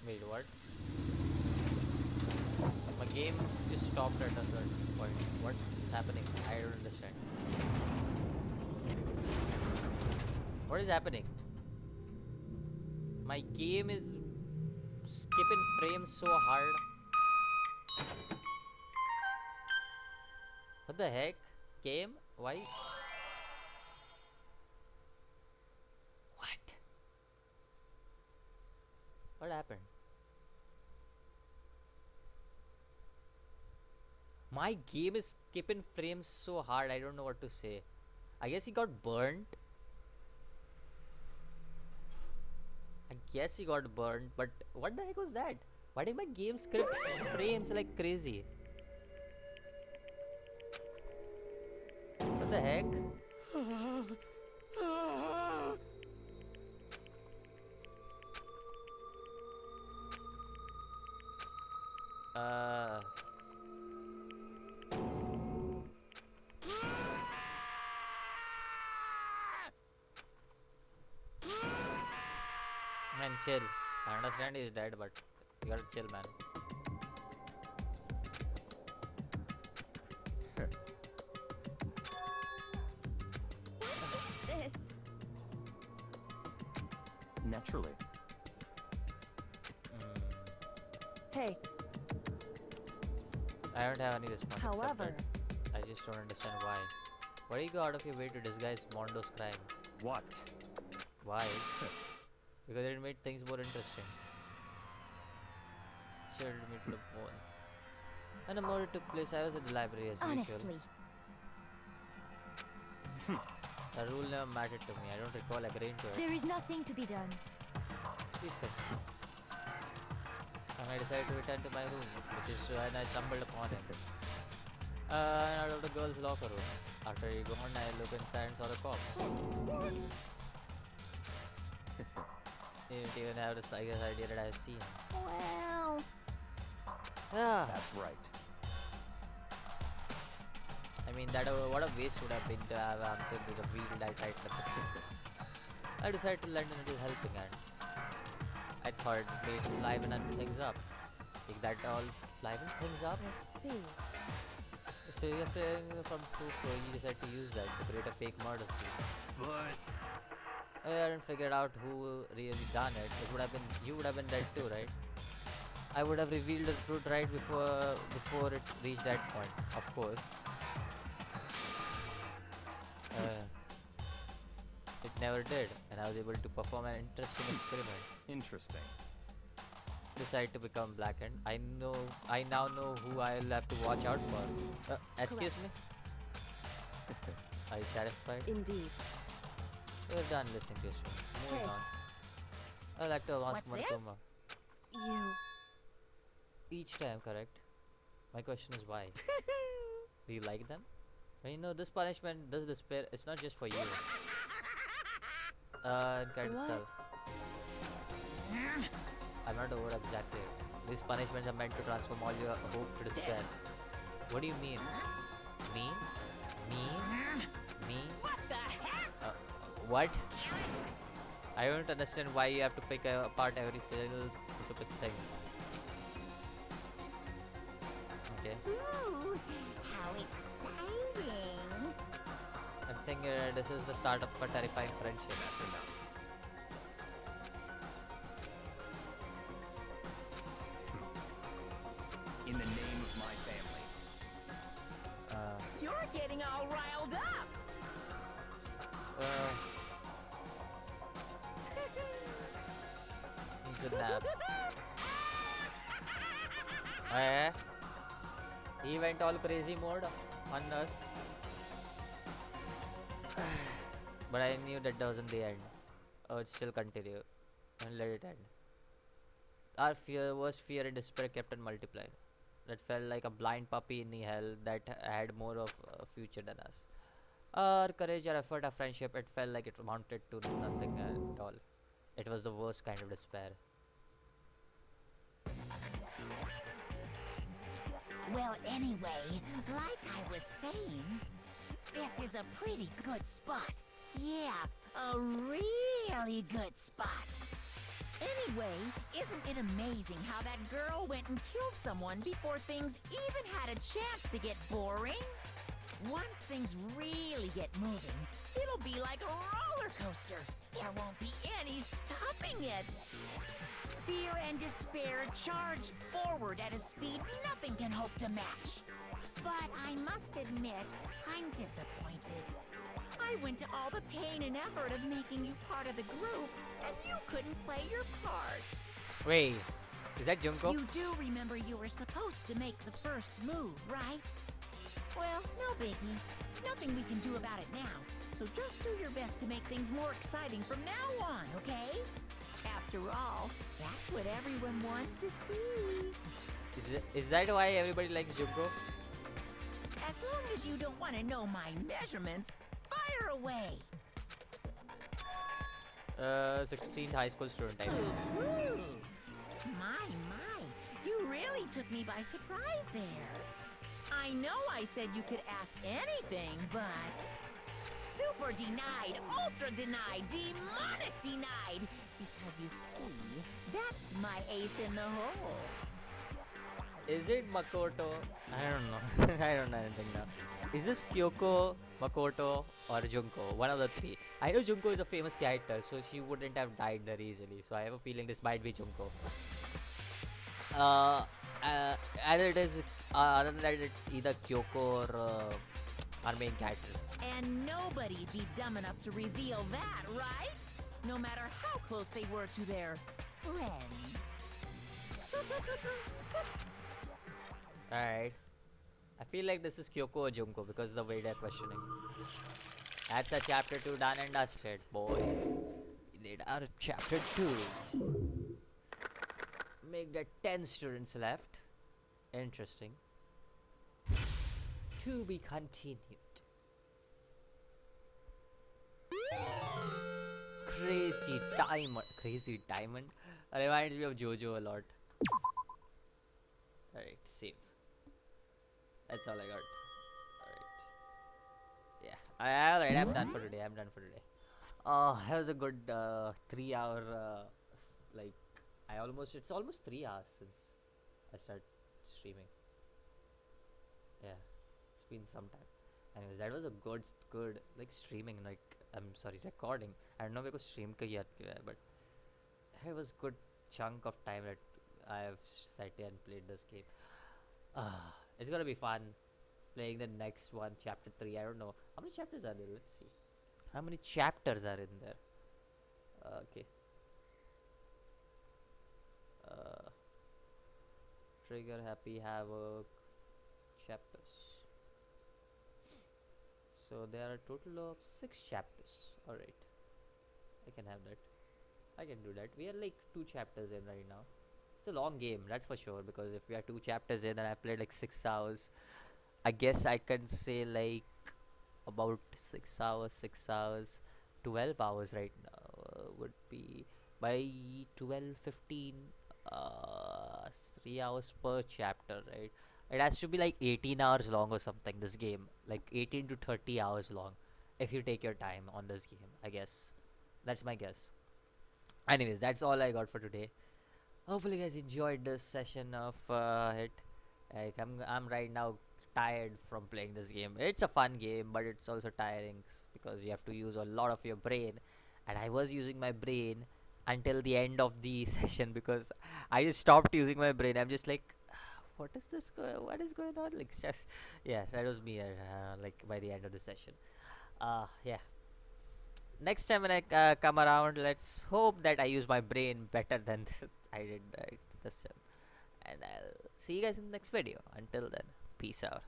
S1: Wait, what? My game just stopped at a certain point. What's happening? I don't understand. What is happening? My game is skipping frames so hard. What the heck? Game? Why? What? What happened? My game is skipping frames so hard, I don't know what to say. I guess he got burnt. But what the heck was that? Why did my game skip frames like crazy? What the heck? Man, chill. I understand he's dead, but you gotta chill, man.
S10: What is this?
S14: Naturally.
S7: Hey,
S1: I don't have any response.
S7: However,
S1: I just don't understand why. Why do you go out of your way to disguise Mondo's crime?
S5: What?
S1: Why? Because it made things more interesting. Sure, it made the more. And the murder took place, I was at the library as usual.
S11: Honestly,
S1: The rule never mattered to me. I don't recall agreeing to it.
S11: there is nothing to be done.
S1: Please continue. And I decided to return to my room, which is when I stumbled upon him. And out of the girls' locker room. After he gone, I look inside and saw the cops. He didn't even have the slightest idea that I had seen him.
S11: Well,
S1: Ah,
S5: That's right.
S1: I mean, what a waste would have been to have answered to the wheel that I tried. I decided to lend a little helping hand. I thought it made liven things up. Think that all liven things up?
S7: I see.
S1: So you have to, from proof, you decide to use that to create a fake murder scene.
S9: But
S1: I hadn't figured out who really done it. It would have been, you would have been dead too, right? I would have revealed the truth right before it reached that point, of course. It never did, and I was able to perform an interesting experiment.
S5: Interesting.
S1: Decide to become blackened. I now know who I'll have to watch out for. Excuse me? Are you satisfied?
S7: Indeed.
S1: We're done listening to your story. Moving
S7: Hey.
S1: on. I'd like to ask
S2: What's this?
S1: Monokuma.
S7: You.
S1: Each time, correct? My question is why? Do you like them? Well, you know, this punishment, this despair, it's not just for you. In kind
S7: What?
S1: itself. I'm not aware exactly. These punishments are meant to transform all your hope to despair. What do you mean? Me?
S2: What the heck?
S1: What? I don't understand why you have to pick apart every single stupid thing. Okay.
S2: Ooh, how exciting!
S1: I'm thinking this is the start of a terrifying friendship.
S5: That's enough. In the name of my family.
S2: You're getting all riled up!
S1: Needs a nap. Eh? He went all crazy mode on us. But I knew that wasn't the end. I would still continue and let it end. Our worst fear and despair kept on multiplying. That felt like a blind puppy in the hell that had more of a future than us. Our courage, our effort, our friendship, it felt like it amounted to nothing at all. It was the worst kind of despair.
S2: Well, anyway, like I was saying, this is a pretty good spot. Yeah, a really good spot. Anyway, isn't it amazing how that girl went and killed someone before things even had a chance to get boring? Once things really get moving, it'll be like a roller coaster. There won't be any stopping it. Fear and despair charge forward at a speed nothing can hope to match. But I must admit, I'm disappointed. I went to all the pain and effort of making you part of the group, and you couldn't play your part.
S1: Wait, is that Junko?
S2: You do remember you were supposed to make the first move, right? Well, no biggie. Nothing we can do about it now. So just do your best to make things more exciting from now on, okay? After all, that's what everyone wants to see.
S1: Is that why everybody likes Junko?
S2: As long as you don't want to know my measurements, fire away.
S1: 16th high school student type.
S2: Ooh. My, you really took me by surprise there. I know I said you could ask anything, but... Super denied, ultra denied, demonic denied. Because you see, that's my ace in the hole.
S1: Is it Makoto? I don't know. I don't know anything now. Is this Kyoko, Makoto, or Junko? One of the three. I know Junko is a famous character, so she wouldn't have died there easily. So I have a feeling this might be Junko. Either it is, other than that, it's either Kyoko or our main character.
S2: And nobody'd be dumb enough to reveal that, right? No matter how close they were to their friends.
S1: Alright. I feel like this is Kyoko or Junko because the way they're questioning. That's a chapter 2 done and dusted, boys. We did our chapter 2. Make that 10 students left. Interesting. To be continued. Crazy diamond reminds me of JoJo a lot. Alright, save. That's all I got. Alright. Yeah. Alright, I'm done for today. Oh, that was a good 3 hour like it's almost 3 hours since I started streaming. Yeah. It's been some time. Anyways, that was a good like streaming, like I'm sorry, recording. I don't know if it was stream ka yaad kyun hai, but it was good chunk of time that I have sat here and played this game. It's gonna be fun playing the next one, chapter 3. I don't know how many chapters are there. Let's see how many chapters are in there. Okay. Trigger, Happy, Havoc, chapters. So there are a total of 6 chapters. Alright, I can have that. I can do that. We are like 2 chapters in right now. It's a long game, that's for sure, because if we are 2 chapters in and I've played like 6 hours, I guess I can say like about 6 hours, 12 hours right now would be by 12, 15, 3 hours per chapter, right? It has to be like 18 hours long or something, this game. Like 18 to 30 hours long if you take your time on this game, I guess. That's my guess. Anyways, that's all I got for today. Hopefully you guys enjoyed this session of it. Like I'm right now tired from playing this game. It's a fun game, but it's also tiring because you have to use a lot of your brain. And I was using my brain until the end of the session because I just stopped using my brain. I'm just like, what is this? What is going on? Like, just yeah, that was me. Like by the end of the session. Yeah. Next time when I come around, let's hope that I use my brain better than I did this time. And I'll see you guys in the next video. Until then, peace out.